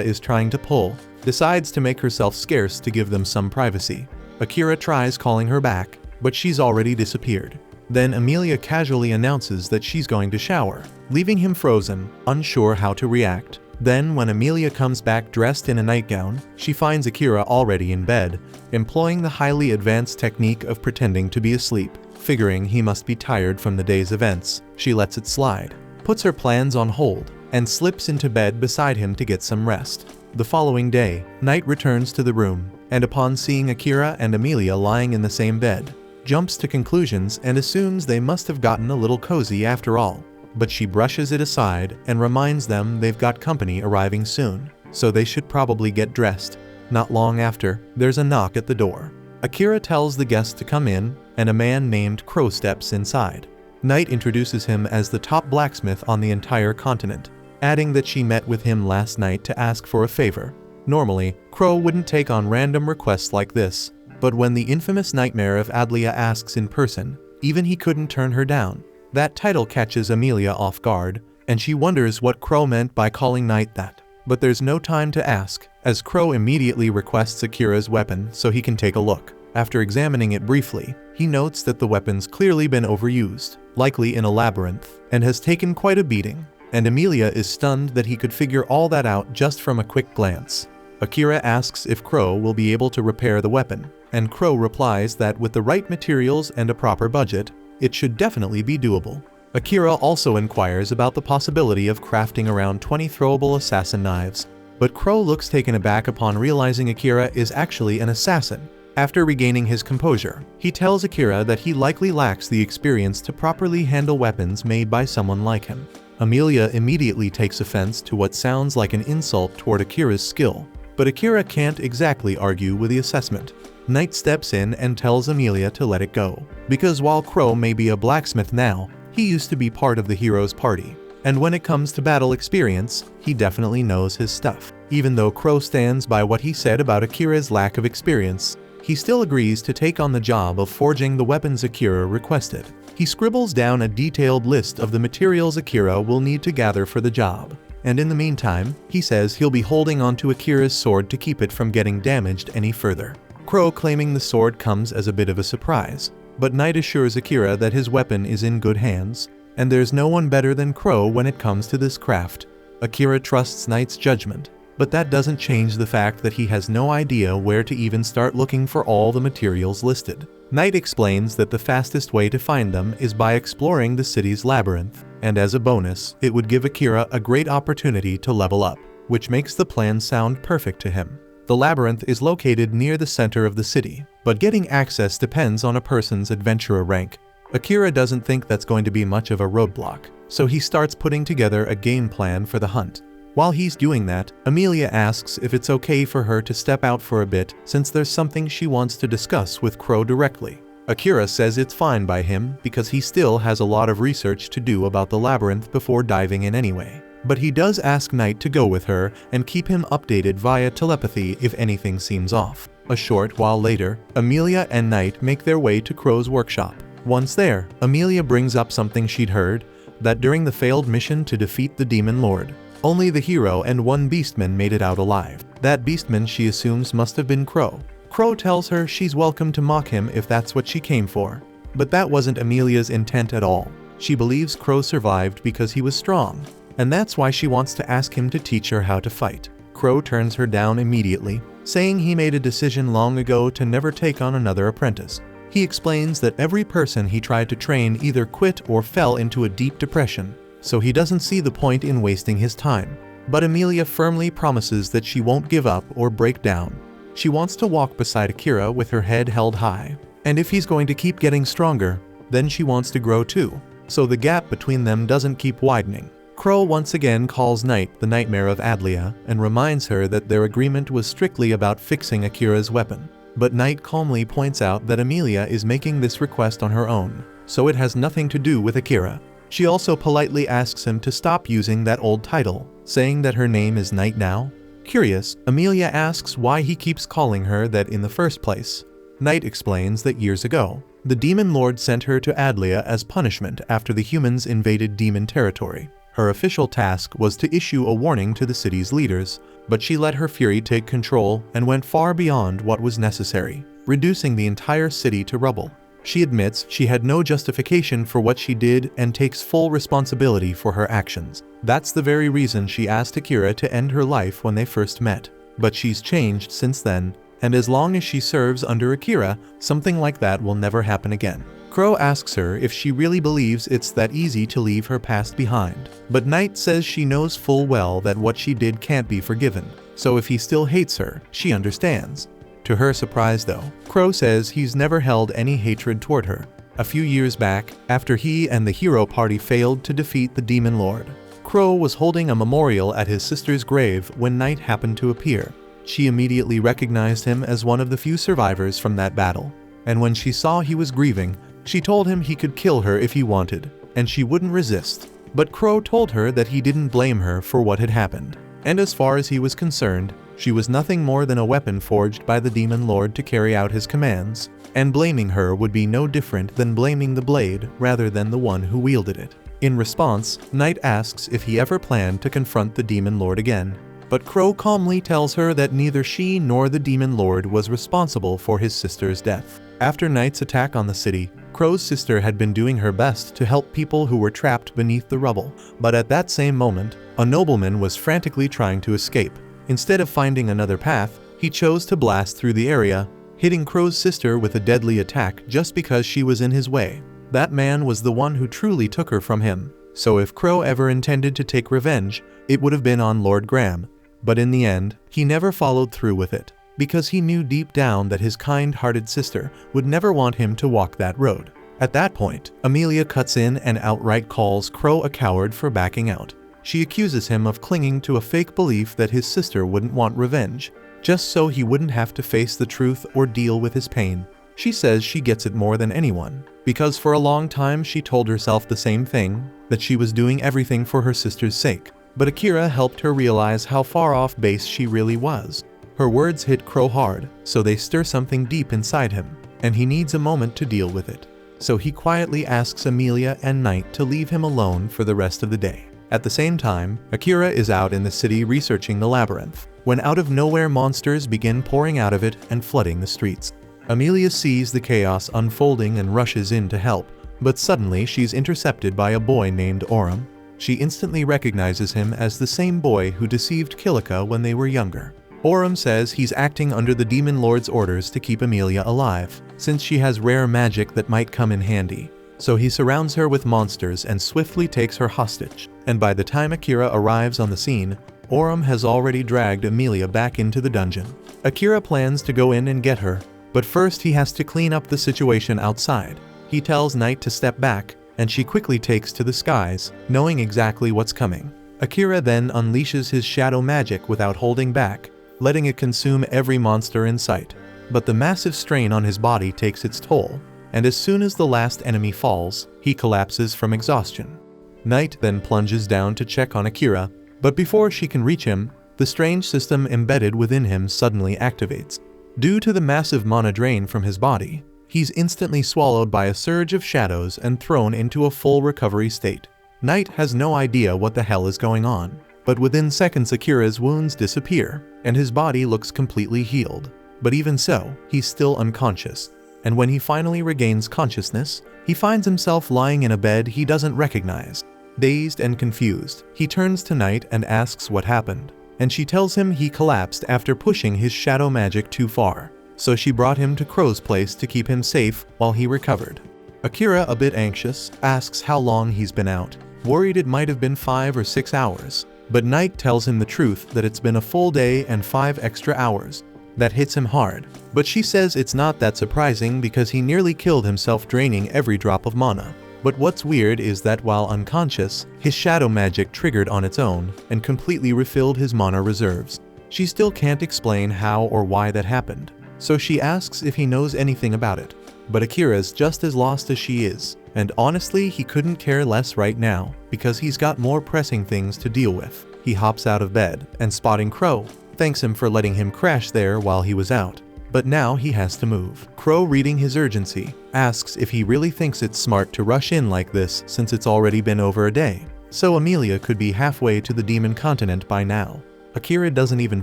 is trying to pull, decides to make herself scarce to give them some privacy. Akira tries calling her back, but she's already disappeared. Then Amelia casually announces that she's going to shower, leaving him frozen, unsure how to react. Then when Amelia comes back dressed in a nightgown, she finds Akira already in bed, employing the highly advanced technique of pretending to be asleep. Figuring he must be tired from the day's events, she lets it slide, puts her plans on hold, and slips into bed beside him to get some rest. The following day, Knight returns to the room, and upon seeing Akira and Amelia lying in the same bed, jumps to conclusions and assumes they must have gotten a little cozy after all. But she brushes it aside and reminds them they've got company arriving soon, so they should probably get dressed. Not long after, there's a knock at the door. Akira tells the guest to come in, and a man named Crow steps inside. Knight introduces him as the top blacksmith on the entire continent, adding that she met with him last night to ask for a favor. Normally, Crow wouldn't take on random requests like this, but when the infamous nightmare of Adlia asks in person, even he couldn't turn her down. That title catches Amelia off guard, and she wonders what Crow meant by calling Knight that. But there's no time to ask, as Crow immediately requests Akira's weapon so he can take a look. After examining it briefly, he notes that the weapon's clearly been overused, likely in a labyrinth, and has taken quite a beating, and Amelia is stunned that he could figure all that out just from a quick glance. Akira asks if Crow will be able to repair the weapon, and Crow replies that with the right materials and a proper budget, it should definitely be doable. Akira also inquires about the possibility of crafting around 20 throwable assassin knives, but Crow looks taken aback upon realizing Akira is actually an assassin. After regaining his composure, he tells Akira that he likely lacks the experience to properly handle weapons made by someone like him. Amelia immediately takes offense to what sounds like an insult toward Akira's skill, but Akira can't exactly argue with the assessment. Knight steps in and tells Amelia to let it go, because while Crow may be a blacksmith now, he used to be part of the hero's party, and when it comes to battle experience, he definitely knows his stuff. Even though Crow stands by what he said about Akira's lack of experience, he still agrees to take on the job of forging the weapons Akira requested. He scribbles down a detailed list of the materials Akira will need to gather for the job, and in the meantime, he says he'll be holding onto Akira's sword to keep it from getting damaged any further. Crow claiming the sword comes as a bit of a surprise, but Knight assures Akira that his weapon is in good hands, and there's no one better than Crow when it comes to this craft. Akira trusts Knight's judgment, but that doesn't change the fact that he has no idea where to even start looking for all the materials listed. Knight explains that the fastest way to find them is by exploring the city's labyrinth, and as a bonus, it would give Akira a great opportunity to level up, which makes the plan sound perfect to him. The labyrinth is located near the center of the city, but getting access depends on a person's adventurer rank. Akira doesn't think that's going to be much of a roadblock, so he starts putting together a game plan for the hunt. While he's doing that, Amelia asks if it's okay for her to step out for a bit since there's something she wants to discuss with Crow directly. Akira says it's fine by him because he still has a lot of research to do about the labyrinth before diving in anyway. but he does ask Knight to go with her and keep him updated via telepathy if anything seems off. A short while later, Amelia and Knight make their way to Crow's workshop. Once there, Amelia brings up something she'd heard, that during the failed mission to defeat the Demon Lord, only the hero and one beastman made it out alive. That beastman she assumes must have been Crow. Crow tells her she's welcome to mock him if that's what she came for. But that wasn't Amelia's intent at all. She believes Crow survived because he was strong, and that's why she wants to ask him to teach her how to fight. Crow turns her down immediately, saying he made a decision long ago to never take on another apprentice. He explains that every person he tried to train either quit or fell into a deep depression, so he doesn't see the point in wasting his time. But Amelia firmly promises that she won't give up or break down. She wants to walk beside Akira with her head held high, and if he's going to keep getting stronger, then she wants to grow too, so the gap between them doesn't keep widening. Crow once again calls Knight the Nightmare of Adlia and reminds her that their agreement was strictly about fixing Akira's weapon. But Knight calmly points out that Amelia is making this request on her own, so it has nothing to do with Akira. She also politely asks him to stop using that old title, saying that her name is Knight now. Curious, Amelia asks why he keeps calling her that in the first place. Knight explains that years ago, the Demon Lord sent her to Adlia as punishment after the humans invaded demon territory. Her official task was to issue a warning to the city's leaders, but she let her fury take control and went far beyond what was necessary, reducing the entire city to rubble. She admits she had no justification for what she did and takes full responsibility for her actions. That's the very reason she asked Akira to end her life when they first met. But she's changed since then, and as long as she serves under Akira, something like that will never happen again. Crow asks her if she really believes it's that easy to leave her past behind, but Knight says she knows full well that what she did can't be forgiven, so if he still hates her, she understands. To her surprise though, Crow says he's never held any hatred toward her. A few years back, after he and the hero party failed to defeat the Demon Lord, Crow was holding a memorial at his sister's grave when Knight happened to appear. She immediately recognized him as one of the few survivors from that battle, and when she saw he was grieving, she told him he could kill her if he wanted, and she wouldn't resist. But Crow told her that he didn't blame her for what had happened, and as far as he was concerned, she was nothing more than a weapon forged by the Demon Lord to carry out his commands, and blaming her would be no different than blaming the blade rather than the one who wielded it. In response, Knight asks if he ever planned to confront the Demon Lord again, but Crow calmly tells her that neither she nor the Demon Lord was responsible for his sister's death. After Knight's attack on the city, Crow's sister had been doing her best to help people who were trapped beneath the rubble, but at that same moment, a nobleman was frantically trying to escape. Instead of finding another path, he chose to blast through the area, hitting Crow's sister with a deadly attack just because she was in his way. That man was the one who truly took her from him, so if Crow ever intended to take revenge, it would have been on Lord Graham. But in the end, he never followed through with it, because he knew deep down that his kind-hearted sister would never want him to walk that road. At that point, Amelia cuts in and outright calls Crow a coward for backing out. She accuses him of clinging to a fake belief that his sister wouldn't want revenge, just so he wouldn't have to face the truth or deal with his pain. She says she gets it more than anyone, because for a long time she told herself the same thing, that she was doing everything for her sister's sake. But Akira helped her realize how far off base she really was. Her words hit Crow hard, so they stir something deep inside him, and he needs a moment to deal with it. So he quietly asks Amelia and Knight to leave him alone for the rest of the day. At the same time, Akira is out in the city researching the labyrinth, when out of nowhere monsters begin pouring out of it and flooding the streets. Amelia sees the chaos unfolding and rushes in to help, but suddenly she's intercepted by a boy named Orem. She instantly recognizes him as the same boy who deceived Kilika when they were younger. Orem says he's acting under the Demon Lord's orders to keep Amelia alive, since she has rare magic that might come in handy. So he surrounds her with monsters and swiftly takes her hostage. And by the time Akira arrives on the scene, Orem has already dragged Amelia back into the dungeon. Akira plans to go in and get her, but first he has to clean up the situation outside. He tells Knight to step back, and she quickly takes to the skies, knowing exactly what's coming. Akira then unleashes his shadow magic without holding back, letting it consume every monster in sight. But the massive strain on his body takes its toll, and as soon as the last enemy falls, he collapses from exhaustion. Knight then plunges down to check on Akira, but before she can reach him, the strange system embedded within him suddenly activates. Due to the massive mana drain from his body, he's instantly swallowed by a surge of shadows and thrown into a full recovery state. Knight has no idea what the hell is going on, but within seconds Akira's wounds disappear, and his body looks completely healed. But even so, he's still unconscious, and when he finally regains consciousness, he finds himself lying in a bed he doesn't recognize. Dazed and confused, he turns to Knight and asks what happened, and she tells him he collapsed after pushing his shadow magic too far, so she brought him to Crow's place to keep him safe while he recovered. Akira, a bit anxious, asks how long he's been out, worried it might have been 5 or 6 hours, but Knight tells him the truth that it's been a full day and 5 extra hours. That hits him hard, but she says it's not that surprising because he nearly killed himself draining every drop of mana. But what's weird is that while unconscious, his shadow magic triggered on its own and completely refilled his mana reserves. She still can't explain how or why that happened, so she asks if he knows anything about it. But Akira's just as lost as she is, and honestly he couldn't care less right now, because he's got more pressing things to deal with. He hops out of bed, and spotting Crow, thanks him for letting him crash there while he was out. But now he has to move. Crow, reading his urgency, asks if he really thinks it's smart to rush in like this since it's already been over a day, so Amelia could be halfway to the demon continent by now. Akira doesn't even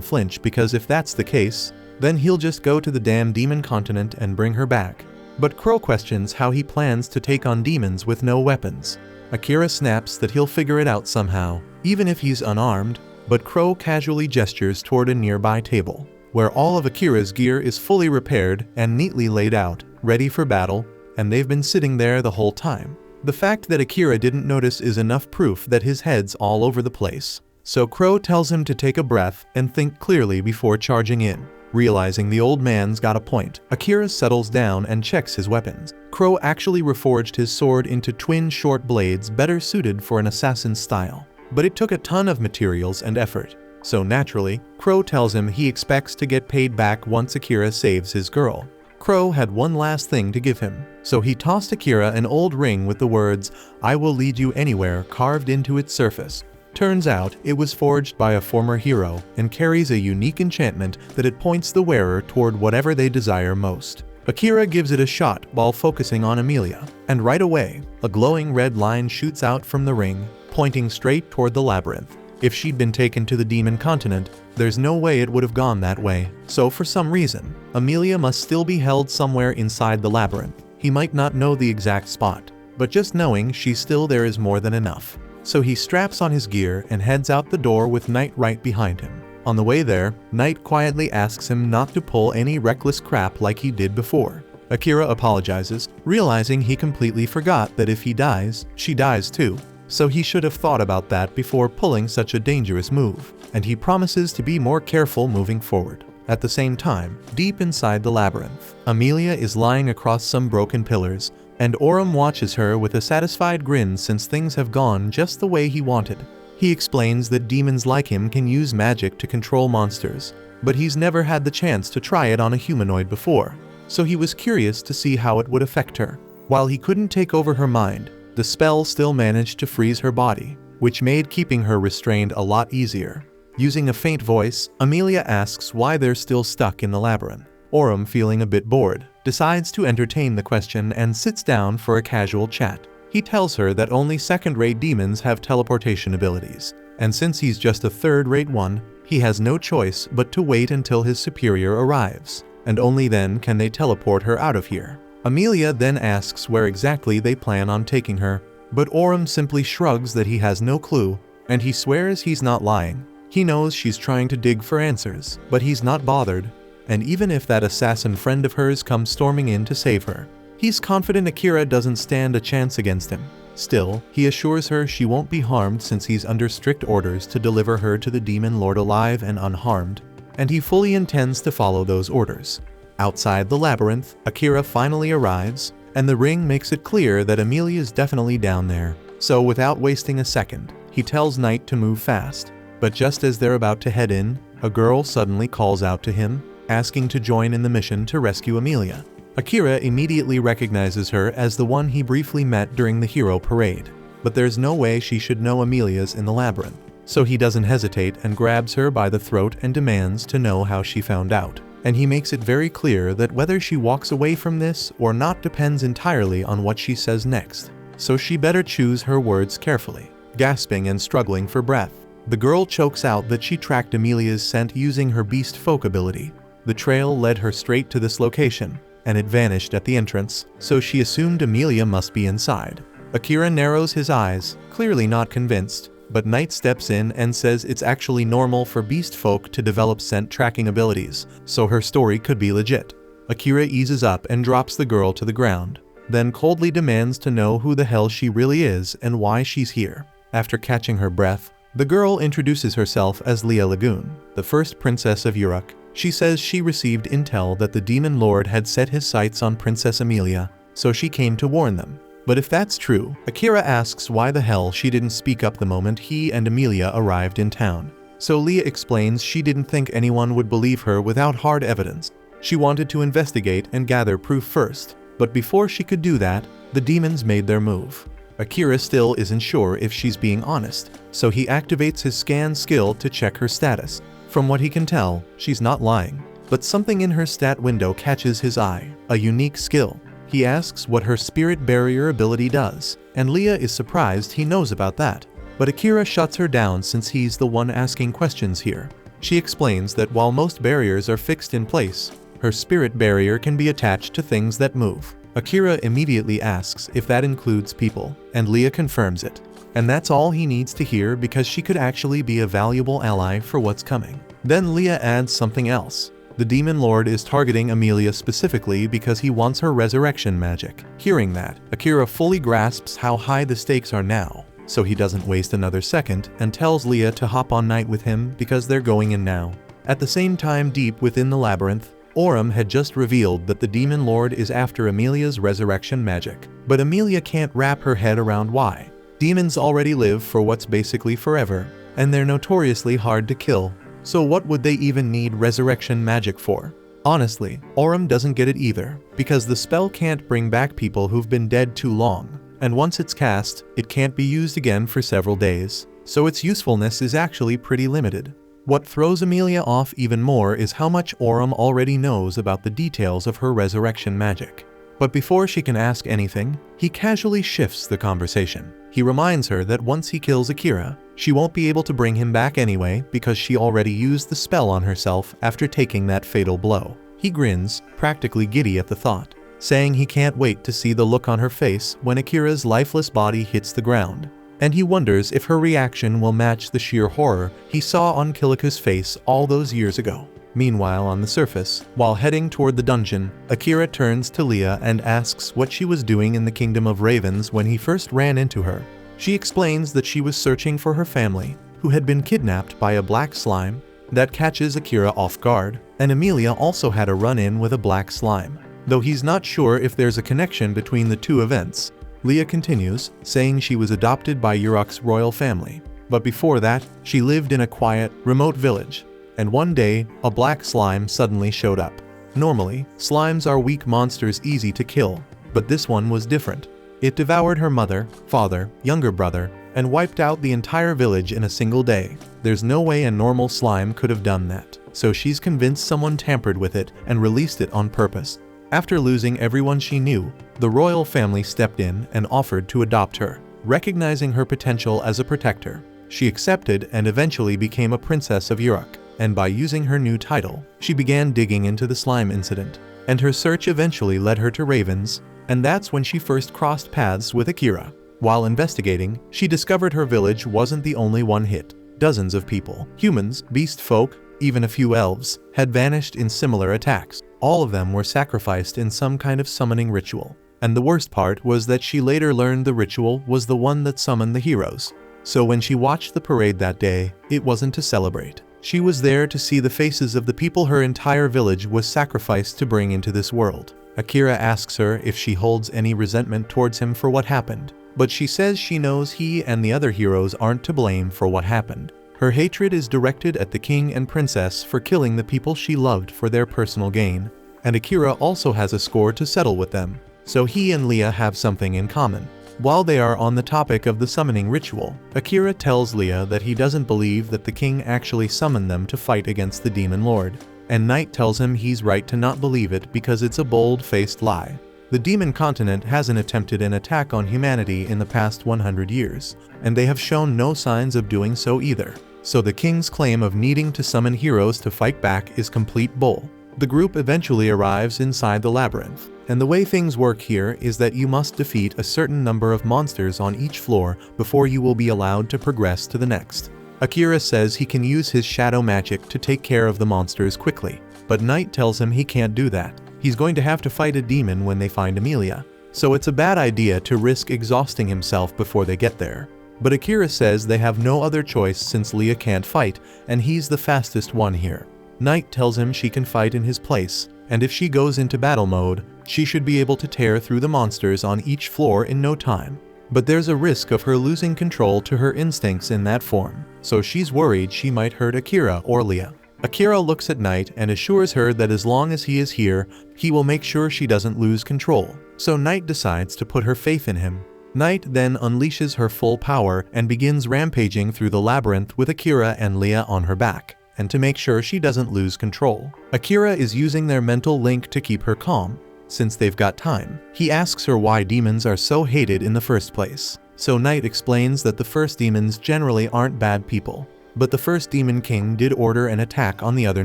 flinch because if that's the case, then he'll just go to the damn demon continent and bring her back. But Crow questions how he plans to take on demons with no weapons. Akira snaps that he'll figure it out somehow, even if he's unarmed, but Crow casually gestures toward a nearby table, where all of Akira's gear is fully repaired and neatly laid out, ready for battle, and they've been sitting there the whole time. The fact that Akira didn't notice is enough proof that his head's all over the place. So Crow tells him to take a breath and think clearly before charging in. Realizing the old man's got a point, Akira settles down and checks his weapons. Crow actually reforged his sword into twin short blades better suited for an assassin's style. But it took a ton of materials and effort. So naturally, Crow tells him he expects to get paid back once Akira saves his girl. Crow had one last thing to give him, so he tossed Akira an old ring with the words, "I will lead you anywhere," carved into its surface. Turns out, it was forged by a former hero and carries a unique enchantment that it points the wearer toward whatever they desire most. Akira gives it a shot while focusing on Amelia, and right away, a glowing red line shoots out from the ring, pointing straight toward the labyrinth. If she'd been taken to the demon continent, there's no way it would have gone that way. So for some reason, Amelia must still be held somewhere inside the labyrinth. He might not know the exact spot, but just knowing she's still there is more than enough. So he straps on his gear and heads out the door with Knight right behind him. On the way there, Knight quietly asks him not to pull any reckless crap like he did before. Akira apologizes, realizing he completely forgot that if he dies, she dies too. So he should have thought about that before pulling such a dangerous move, and he promises to be more careful moving forward. At the same time, deep inside the labyrinth, Amelia is lying across some broken pillars, and Aurum watches her with a satisfied grin since things have gone just the way he wanted. He explains that demons like him can use magic to control monsters, but he's never had the chance to try it on a humanoid before, so he was curious to see how it would affect her. While he couldn't take over her mind, the spell still managed to freeze her body, which made keeping her restrained a lot easier. Using a faint voice, Amelia asks why they're still stuck in the labyrinth. Aurum, feeling a bit bored, decides to entertain the question and sits down for a casual chat. He tells her that only second-rate demons have teleportation abilities, and since he's just a third-rate one, he has no choice but to wait until his superior arrives, and only then can they teleport her out of here. Amelia then asks where exactly they plan on taking her, but Aurum simply shrugs that he has no clue, and he swears he's not lying. He knows she's trying to dig for answers, but he's not bothered, and even if that assassin friend of hers comes storming in to save her, he's confident Akira doesn't stand a chance against him. Still, he assures her she won't be harmed since he's under strict orders to deliver her to the demon lord alive and unharmed, and he fully intends to follow those orders. Outside the labyrinth, Akira finally arrives, and the ring makes it clear that Amelia's definitely down there. So without wasting a second, he tells Knight to move fast. But just as they're about to head in, a girl suddenly calls out to him, asking to join in the mission to rescue Amelia. Akira immediately recognizes her as the one he briefly met during the hero parade. but there's no way she should know Amelia's in the labyrinth. So he doesn't hesitate and grabs her by the throat and demands to know how she found out. And he makes it very clear that whether she walks away from this or not depends entirely on what she says next. So she better choose her words carefully. Gasping and struggling for breath, the girl chokes out that she tracked Amelia's scent using her beast folk ability. The trail led her straight to this location, and it vanished at the entrance, so she assumed Amelia must be inside. Akira narrows his eyes, clearly not convinced, but Knight steps in and says it's actually normal for beast folk to develop scent tracking abilities, so her story could be legit. Akira eases up and drops the girl to the ground, then coldly demands to know who the hell she really is and why she's here. After catching her breath, the girl introduces herself as Leah Lagoon, the first princess of Uruk. She says she received intel that the demon lord had set his sights on Princess Amelia, so she came to warn them. But if that's true, Akira asks why the hell she didn't speak up the moment he and Amelia arrived in town. So Leah explains she didn't think anyone would believe her without hard evidence. She wanted to investigate and gather proof first, but before she could do that, the demons made their move. Akira still isn't sure if she's being honest, so he activates his scan skill to check her status. From what he can tell, she's not lying, but something in her stat window catches his eye, a unique skill. He asks what her spirit barrier ability does, and Leah is surprised he knows about that. But Akira shuts her down since he's the one asking questions here. She explains that while most barriers are fixed in place, her spirit barrier can be attached to things that move. Akira immediately asks if that includes people, and Leah confirms it. And that's all he needs to hear because she could actually be a valuable ally for what's coming. Then Leah adds something else. The demon lord is targeting Amelia specifically because he wants her resurrection magic. Hearing that, Akira fully grasps how high the stakes are now, so he doesn't waste another second and tells Leah to hop on Knight with him because they're going in now. At the same time, deep within the labyrinth, Aurum had just revealed that the demon lord is after Amelia's resurrection magic. But Amelia can't wrap her head around why. Demons already live for what's basically forever, and they're notoriously hard to kill. So what would they even need resurrection magic for? Honestly, Aurum doesn't get it either, because the spell can't bring back people who've been dead too long, and once it's cast, it can't be used again for several days, so its usefulness is actually pretty limited. What throws Amelia off even more is how much Aurum already knows about the details of her resurrection magic. But before she can ask anything, he casually shifts the conversation. He reminds her that once he kills Akira, she won't be able to bring him back anyway because she already used the spell on herself after taking that fatal blow. He grins, practically giddy at the thought, saying he can't wait to see the look on her face when Akira's lifeless body hits the ground. And he wonders if her reaction will match the sheer horror he saw on Kilika's face all those years ago. Meanwhile, on the surface, while heading toward the dungeon, Akira turns to Leah and asks what she was doing in the Kingdom of Ravens when he first ran into her. She explains that she was searching for her family, who had been kidnapped by a black slime. That catches Akira off guard, and Amelia also had a run-in with a black slime, though he's not sure if there's a connection between the two events. Leah continues, saying she was adopted by Uruk's royal family, but before that, she lived in a quiet, remote village. And one day, a black slime suddenly showed up. Normally, slimes are weak monsters easy to kill, but this one was different. It devoured her mother, father, younger brother, and wiped out the entire village in a single day. There's no way a normal slime could have done that, so she's convinced someone tampered with it and released it on purpose. After losing everyone she knew, the royal family stepped in and offered to adopt her. Recognizing her potential as a protector, she accepted and eventually became a princess of Uruk. And by using her new title, she began digging into the slime incident. And her search eventually led her to Ravens, and that's when she first crossed paths with Akira. While investigating, she discovered her village wasn't the only one hit. Dozens of people, humans, beast folk, even a few elves, had vanished in similar attacks. All of them were sacrificed in some kind of summoning ritual. And the worst part was that she later learned the ritual was the one that summoned the heroes. So when she watched the parade that day, it wasn't to celebrate. She was there to see the faces of the people her entire village was sacrificed to bring into this world. Akira asks her if she holds any resentment towards him for what happened, but she says she knows he and the other heroes aren't to blame for what happened. Her hatred is directed at the king and princess for killing the people she loved for their personal gain, and Akira also has a score to settle with them, so he and Leah have something in common. While they are on the topic of the summoning ritual, Akira tells Leah that he doesn't believe that the king actually summoned them to fight against the demon lord, and Knight tells him he's right to not believe it because it's a bold-faced lie. The demon continent hasn't attempted an attack on humanity in the past 100 years, and they have shown no signs of doing so either. So the king's claim of needing to summon heroes to fight back is complete bull. The group eventually arrives inside the labyrinth, and the way things work here is that you must defeat a certain number of monsters on each floor before you will be allowed to progress to the next. Akira says he can use his shadow magic to take care of the monsters quickly, but Knight tells him he can't do that. He's going to have to fight a demon when they find Amelia, so it's a bad idea to risk exhausting himself before they get there. But Akira says they have no other choice since Leah can't fight, and he's the fastest one here. Knight tells him she can fight in his place, and if she goes into battle mode, she should be able to tear through the monsters on each floor in no time. But there's a risk of her losing control to her instincts in that form, so she's worried she might hurt Akira or Leah. Akira looks at Knight and assures her that as long as he is here, he will make sure she doesn't lose control. So Knight decides to put her faith in him. Knight then unleashes her full power and begins rampaging through the labyrinth with Akira and Leah on her back, and to make sure she doesn't lose control. Akira is using their mental link to keep her calm, since they've got time. He asks her why demons are so hated in the first place. So Knight explains that the first demons generally aren't bad people, but the first demon king did order an attack on the other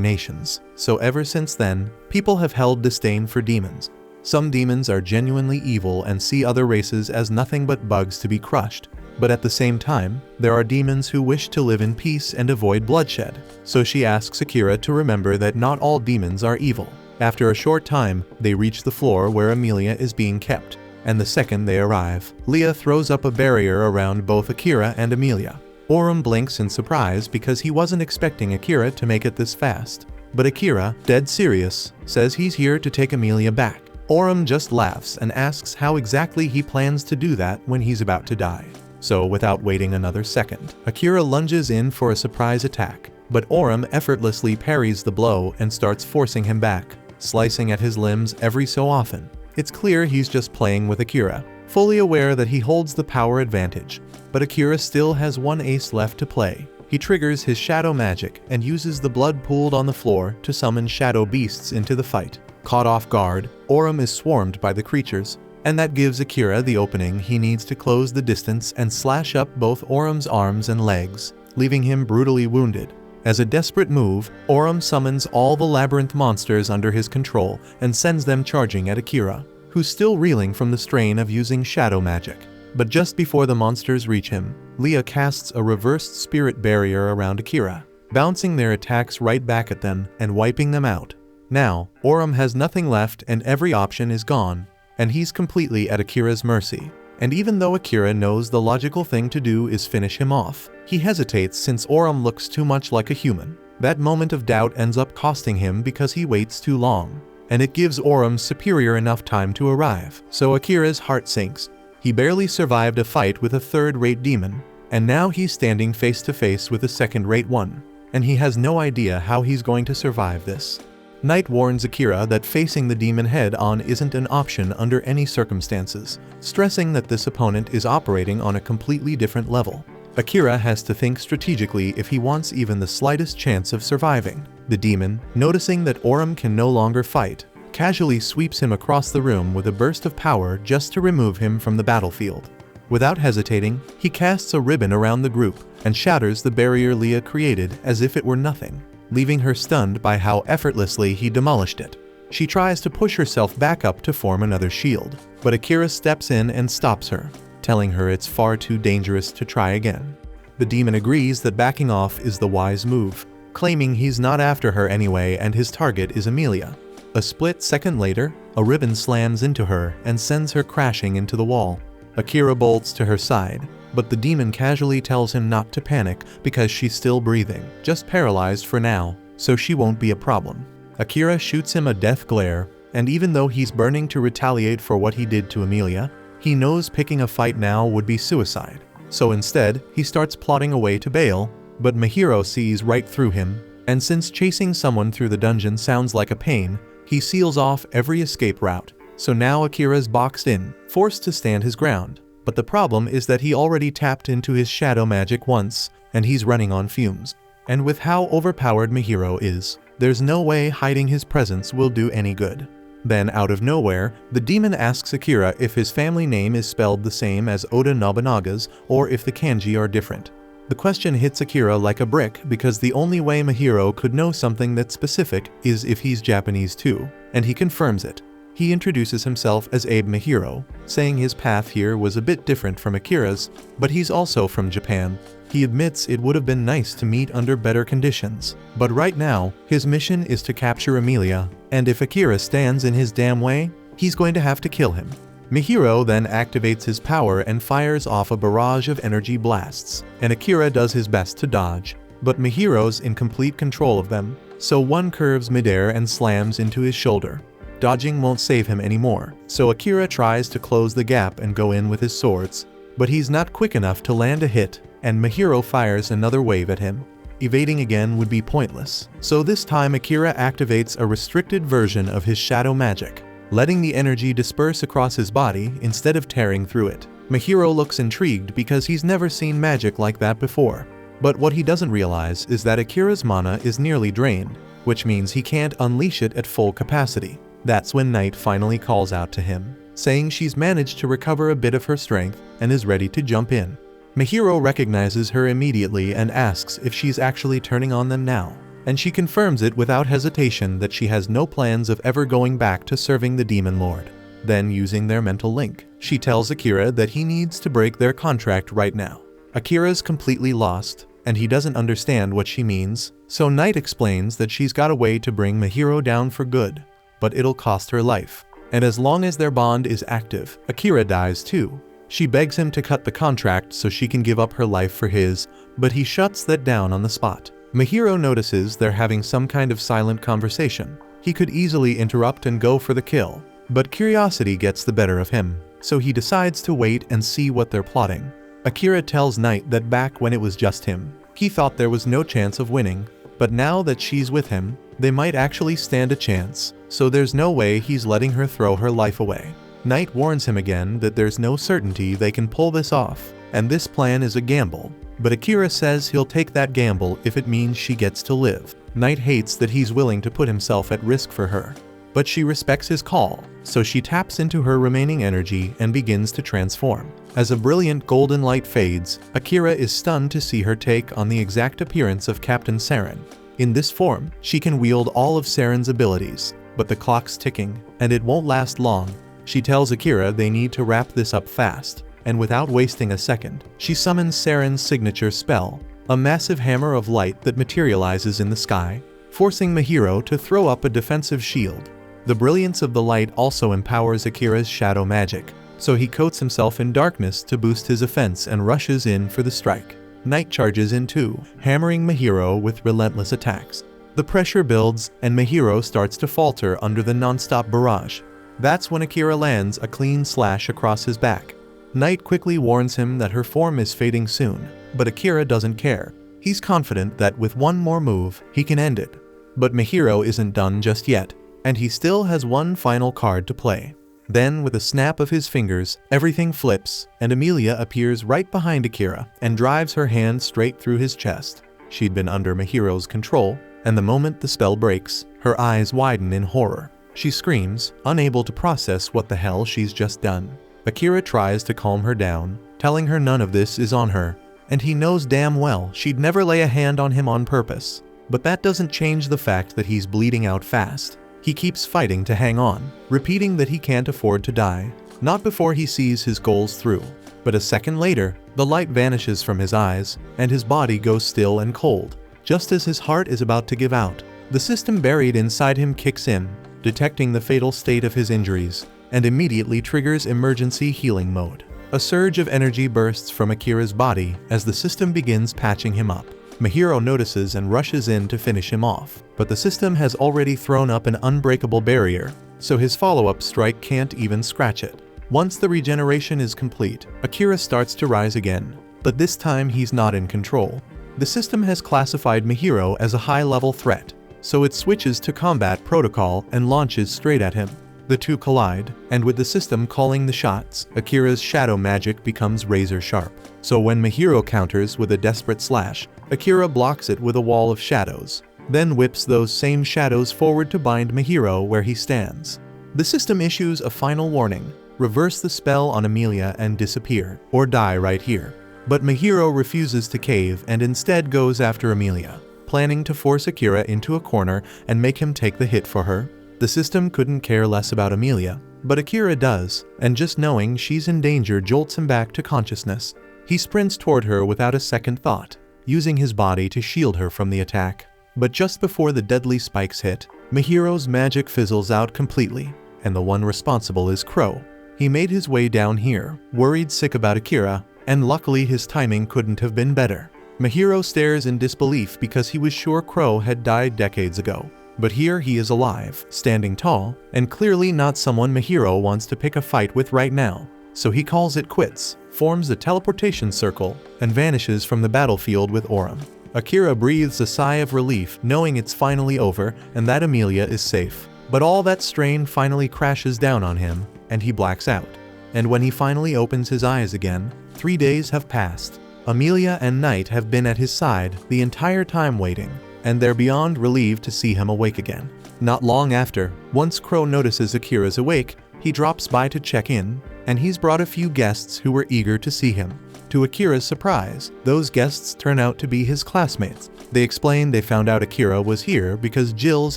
nations. So ever since then, people have held disdain for demons. Some demons are genuinely evil and see other races as nothing but bugs to be crushed. But at the same time, there are demons who wish to live in peace and avoid bloodshed. So she asks Akira to remember that not all demons are evil. After a short time, they reach the floor where Amelia is being kept, and the second they arrive, Leah throws up a barrier around both Akira and Amelia. Orem blinks in surprise because he wasn't expecting Akira to make it this fast. But Akira, dead serious, says he's here to take Amelia back. Orem just laughs and asks how exactly he plans to do that when he's about to die. So without waiting another second, Akira lunges in for a surprise attack, but Orem effortlessly parries the blow and starts forcing him back, slicing at his limbs every so often. It's clear he's just playing with Akira, fully aware that he holds the power advantage, but Akira still has one ace left to play. He triggers his shadow magic and uses the blood pooled on the floor to summon shadow beasts into the fight. Caught off guard, Orem is swarmed by the creatures, and that gives Akira the opening he needs to close the distance and slash up both Orem's arms and legs, leaving him brutally wounded. As a desperate move, Orem summons all the labyrinth monsters under his control and sends them charging at Akira, who's still reeling from the strain of using shadow magic. But just before the monsters reach him, Leah casts a reversed spirit barrier around Akira, bouncing their attacks right back at them and wiping them out. Now, Orem has nothing left and every option is gone, and he's completely at Akira's mercy. And even though Akira knows the logical thing to do is finish him off, he hesitates since Orem looks too much like a human. That moment of doubt ends up costing him because he waits too long, and it gives Orem superior enough time to arrive. So Akira's heart sinks. He barely survived a fight with a third-rate demon, and now he's standing face to face with a second-rate one, and he has no idea how he's going to survive this. Knight warns Akira that facing the demon head-on isn't an option under any circumstances, stressing that this opponent is operating on a completely different level. Akira has to think strategically if he wants even the slightest chance of surviving. The demon, noticing that Orem can no longer fight, casually sweeps him across the room with a burst of power just to remove him from the battlefield. Without hesitating, he casts a ribbon around the group and shatters the barrier Leah created as if it were nothing, leaving her stunned by how effortlessly he demolished it. She tries to push herself back up to form another shield, but Akira steps in and stops her, telling her it's far too dangerous to try again. The demon agrees that backing off is the wise move, claiming he's not after her anyway and his target is Amelia. A split second later, a ribbon slams into her and sends her crashing into the wall. Akira bolts to her side, but the demon casually tells him not to panic because she's still breathing, just paralyzed for now, so she won't be a problem. Akira shoots him a death glare, and even though he's burning to retaliate for what he did to Amelia, he knows picking a fight now would be suicide. So instead, he starts plotting a way to bail, but Mahiro sees right through him, and since chasing someone through the dungeon sounds like a pain, he seals off every escape route. So now Akira's boxed in, forced to stand his ground. But the problem is that he already tapped into his shadow magic once, and he's running on fumes. And with how overpowered Mihiro is, there's no way hiding his presence will do any good. Then, out of nowhere, the demon asks Akira if his family name is spelled the same as Oda Nobunaga's or if the kanji are different. The question hits Akira like a brick because the only way Mihiro could know something that's specific is if he's Japanese too, and he confirms it. He introduces himself as Abe Mihiro, saying his path here was a bit different from Akira's, but he's also from Japan. He admits it would have been nice to meet under better conditions, but right now, his mission is to capture Emilia, and if Akira stands in his damn way, he's going to have to kill him. Mihiro then activates his power and fires off a barrage of energy blasts, and Akira does his best to dodge, but Mihiro's in complete control of them, so one curves midair and slams into his shoulder. Dodging won't save him anymore, so Akira tries to close the gap and go in with his swords, but he's not quick enough to land a hit, and Mihiro fires another wave at him. Evading again would be pointless, so this time Akira activates a restricted version of his shadow magic, letting the energy disperse across his body instead of tearing through it. Mihiro looks intrigued because he's never seen magic like that before, but what he doesn't realize is that Akira's mana is nearly drained, which means he can't unleash it at full capacity. That's when Night finally calls out to him, saying she's managed to recover a bit of her strength and is ready to jump in. Mihiro recognizes her immediately and asks if she's actually turning on them now, and she confirms it without hesitation that she has no plans of ever going back to serving the Demon Lord. Then, using their mental link, she tells Akira that he needs to break their contract right now. Akira's completely lost, and he doesn't understand what she means, so Night explains that she's got a way to bring Mihiro down for good, but it'll cost her life. And as long as their bond is active, Akira dies too. She begs him to cut the contract so she can give up her life for his, but he shuts that down on the spot. Mihiro notices they're having some kind of silent conversation. He could easily interrupt and go for the kill, but curiosity gets the better of him, so he decides to wait and see what they're plotting. Akira tells Night that back when it was just him, he thought there was no chance of winning, but now that she's with him, they might actually stand a chance, so there's no way he's letting her throw her life away. Night warns him again that there's no certainty they can pull this off, and this plan is a gamble, but Akira says he'll take that gamble if it means she gets to live. Night hates that he's willing to put himself at risk for her, but she respects his call, so she taps into her remaining energy and begins to transform. As a brilliant golden light fades, Akira is stunned to see her take on the exact appearance of Captain Saren. In this form, she can wield all of Saren's abilities, but the clock's ticking, and it won't last long. She tells Akira they need to wrap this up fast, and without wasting a second, she summons Saren's signature spell, a massive hammer of light that materializes in the sky, forcing Mihiro to throw up a defensive shield. The brilliance of the light also empowers Akira's shadow magic, so he coats himself in darkness to boost his offense and rushes in for the strike. Night charges in too, hammering Mihiro with relentless attacks. The pressure builds, and Mihiro starts to falter under the non-stop barrage. That's when Akira lands a clean slash across his back. Night quickly warns him that her form is fading soon, but Akira doesn't care. He's confident that with one more move, he can end it. But Mihiro isn't done just yet, and he still has one final card to play. Then, with a snap of his fingers, everything flips, and Emilia appears right behind Akira and drives her hand straight through his chest. She'd been under Mihiro's control, and the moment the spell breaks, her eyes widen in horror. She screams, unable to process what the hell she's just done. Akira tries to calm her down, telling her none of this is on her, and he knows damn well she'd never lay a hand on him on purpose. But that doesn't change the fact that he's bleeding out fast. He keeps fighting to hang on, repeating that he can't afford to die, not before he sees his goals through. But a second later, the light vanishes from his eyes, and his body goes still and cold. Just as his heart is about to give out, the system buried inside him kicks in, detecting the fatal state of his injuries, and immediately triggers emergency healing mode. A surge of energy bursts from Akira's body as the system begins patching him up. Mihiro notices and rushes in to finish him off, but the system has already thrown up an unbreakable barrier, so his follow-up strike can't even scratch it. Once the regeneration is complete, Akira starts to rise again, but this time he's not in control. The system has classified Mihiro as a high-level threat, so it switches to combat protocol and launches straight at him. The two collide, and with the system calling the shots, Akira's shadow magic becomes razor sharp. So when Mihiro counters with a desperate slash, Akira blocks it with a wall of shadows, then whips those same shadows forward to bind Mihiro where he stands. The system issues a final warning: reverse the spell on Emilia and disappear, or die right here. But Mihiro refuses to cave and instead goes after Emilia, planning to force Akira into a corner and make him take the hit for her. The system couldn't care less about Emilia, but Akira does, and just knowing she's in danger jolts him back to consciousness. He sprints toward her without a second thought, using his body to shield her from the attack. But just before the deadly spikes hit, Mihiro's magic fizzles out completely, and the one responsible is Crow. He made his way down here, worried sick about Akira, and luckily his timing couldn't have been better. Mihiro stares in disbelief because he was sure Crow had died decades ago. But here he is alive, standing tall, and clearly not someone Mihiro wants to pick a fight with right now. So he calls it quits, forms a teleportation circle, and vanishes from the battlefield with Aurum. Akira breathes a sigh of relief knowing it's finally over and that Emilia is safe. But all that strain finally crashes down on him, and he blacks out. And when he finally opens his eyes again, 3 days have passed. Emilia and Knight have been at his side the entire time waiting, and they're beyond relieved to see him awake again. Not long after, once Crow notices Akira's awake, he drops by to check in, and he's brought a few guests who were eager to see him. To Akira's surprise, those guests turn out to be his classmates. They explain they found out Akira was here because Jills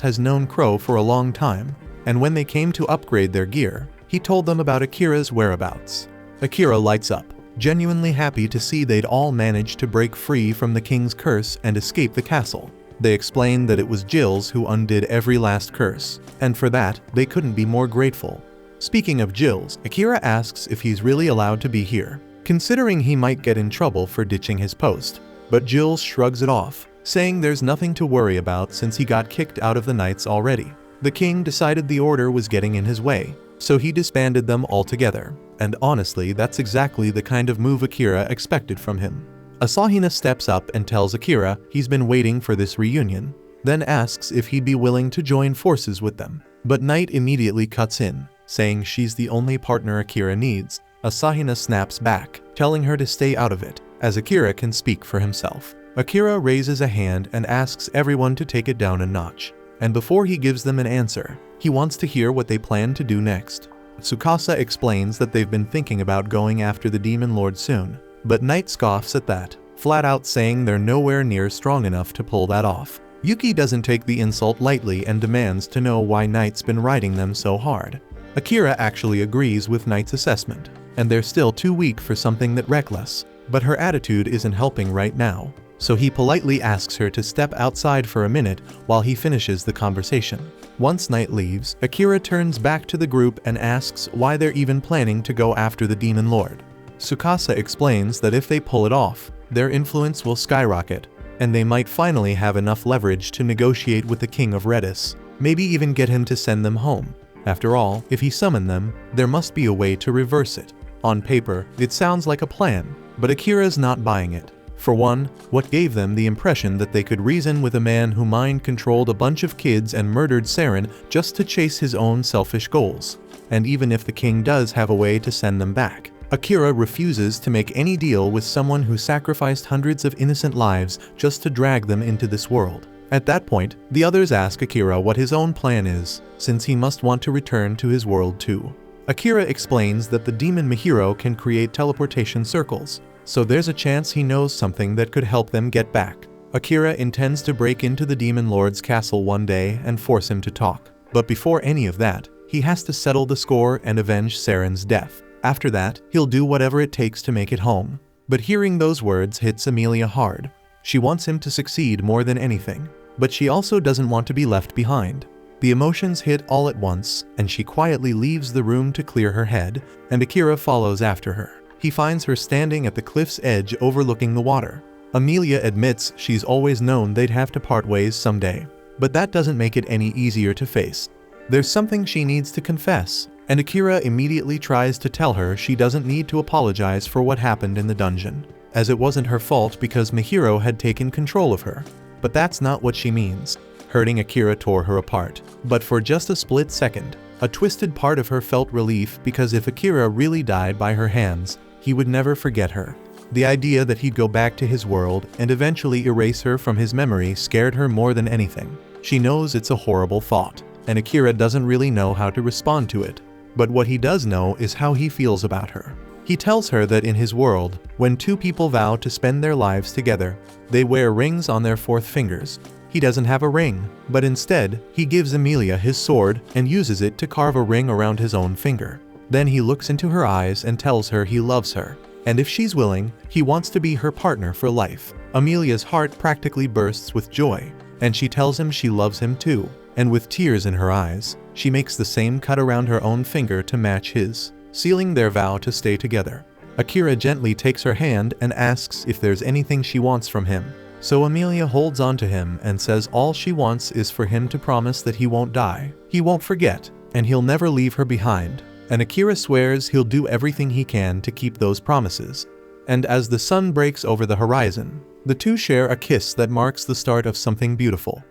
has known Crow for a long time, and when they came to upgrade their gear, he told them about Akira's whereabouts. Akira lights up, genuinely happy to see they'd all managed to break free from the king's curse and escape the castle. They explained that it was Jills who undid every last curse, and for that, they couldn't be more grateful. Speaking of Jills, Akira asks if he's really allowed to be here, considering he might get in trouble for ditching his post. But Jills shrugs it off, saying there's nothing to worry about since he got kicked out of the Knights already. The king decided the order was getting in his way, so he disbanded them altogether, and honestly that's exactly the kind of move Akira expected from him. Asahina steps up and tells Akira he's been waiting for this reunion, then asks if he'd be willing to join forces with them. But Knight immediately cuts in, saying she's the only partner Akira needs. Asahina snaps back, telling her to stay out of it, as Akira can speak for himself. Akira raises a hand and asks everyone to take it down a notch, and before he gives them an answer, he wants to hear what they plan to do next. Tsukasa explains that they've been thinking about going after the Demon Lord soon, but Knight scoffs at that, flat out saying they're nowhere near strong enough to pull that off. Yuki doesn't take the insult lightly and demands to know why Knight's been riding them so hard. Akira actually agrees with Knight's assessment, and they're still too weak for something that reckless, but her attitude isn't helping right now, so he politely asks her to step outside for a minute while he finishes the conversation. Once Knight leaves, Akira turns back to the group and asks why they're even planning to go after the Demon Lord. Tsukasa explains that if they pull it off, their influence will skyrocket, and they might finally have enough leverage to negotiate with the King of Redis, maybe even get him to send them home. After all, if he summoned them, there must be a way to reverse it. On paper, it sounds like a plan, but Akira's not buying it. For one, what gave them the impression that they could reason with a man who mind-controlled a bunch of kids and murdered Saren just to chase his own selfish goals? And even if the king does have a way to send them back, Akira refuses to make any deal with someone who sacrificed hundreds of innocent lives just to drag them into this world. At that point, the others ask Akira what his own plan is, since he must want to return to his world too. Akira explains that the demon Mihiro can create teleportation circles, so there's a chance he knows something that could help them get back. Akira intends to break into the Demon Lord's castle one day and force him to talk. But before any of that, he has to settle the score and avenge Saren's death. After that, he'll do whatever it takes to make it home. But hearing those words hits Emilia hard. She wants him to succeed more than anything, but she also doesn't want to be left behind. The emotions hit all at once, and she quietly leaves the room to clear her head, and Akira follows after her. He finds her standing at the cliff's edge overlooking the water. Emilia admits she's always known they'd have to part ways someday, but that doesn't make it any easier to face. There's something she needs to confess, and Akira immediately tries to tell her she doesn't need to apologize for what happened in the dungeon, as it wasn't her fault because Mihiro had taken control of her. But that's not what she means. Hurting Akira tore her apart, but for just a split second, A twisted part of her felt relief because if Akira really died by her hands, he would never forget her. The idea that he'd go back to his world and eventually erase her from his memory scared her more than anything. She knows it's a horrible thought, and Akira doesn't really know how to respond to it. But what he does know is how he feels about her. He tells her that in his world, when two people vow to spend their lives together, they wear rings on their fourth fingers. He doesn't have a ring, but instead, he gives Emilia his sword and uses it to carve a ring around his own finger. Then he looks into her eyes and tells her he loves her. And if she's willing, he wants to be her partner for life. Emilia's heart practically bursts with joy, and she tells him she loves him too. And with tears in her eyes, she makes the same cut around her own finger to match his, sealing their vow to stay together. Akira gently takes her hand and asks if there's anything she wants from him. So Emilia holds on to him and says all she wants is for him to promise that he won't die, he won't forget, and he'll never leave her behind. And Akira swears he'll do everything he can to keep those promises. And as the sun breaks over the horizon, the two share a kiss that marks the start of something beautiful.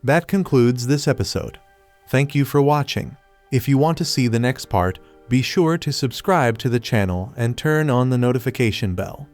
That concludes this episode. Thank you for watching. If you want to see the next part, be sure to subscribe to the channel and turn on the notification bell.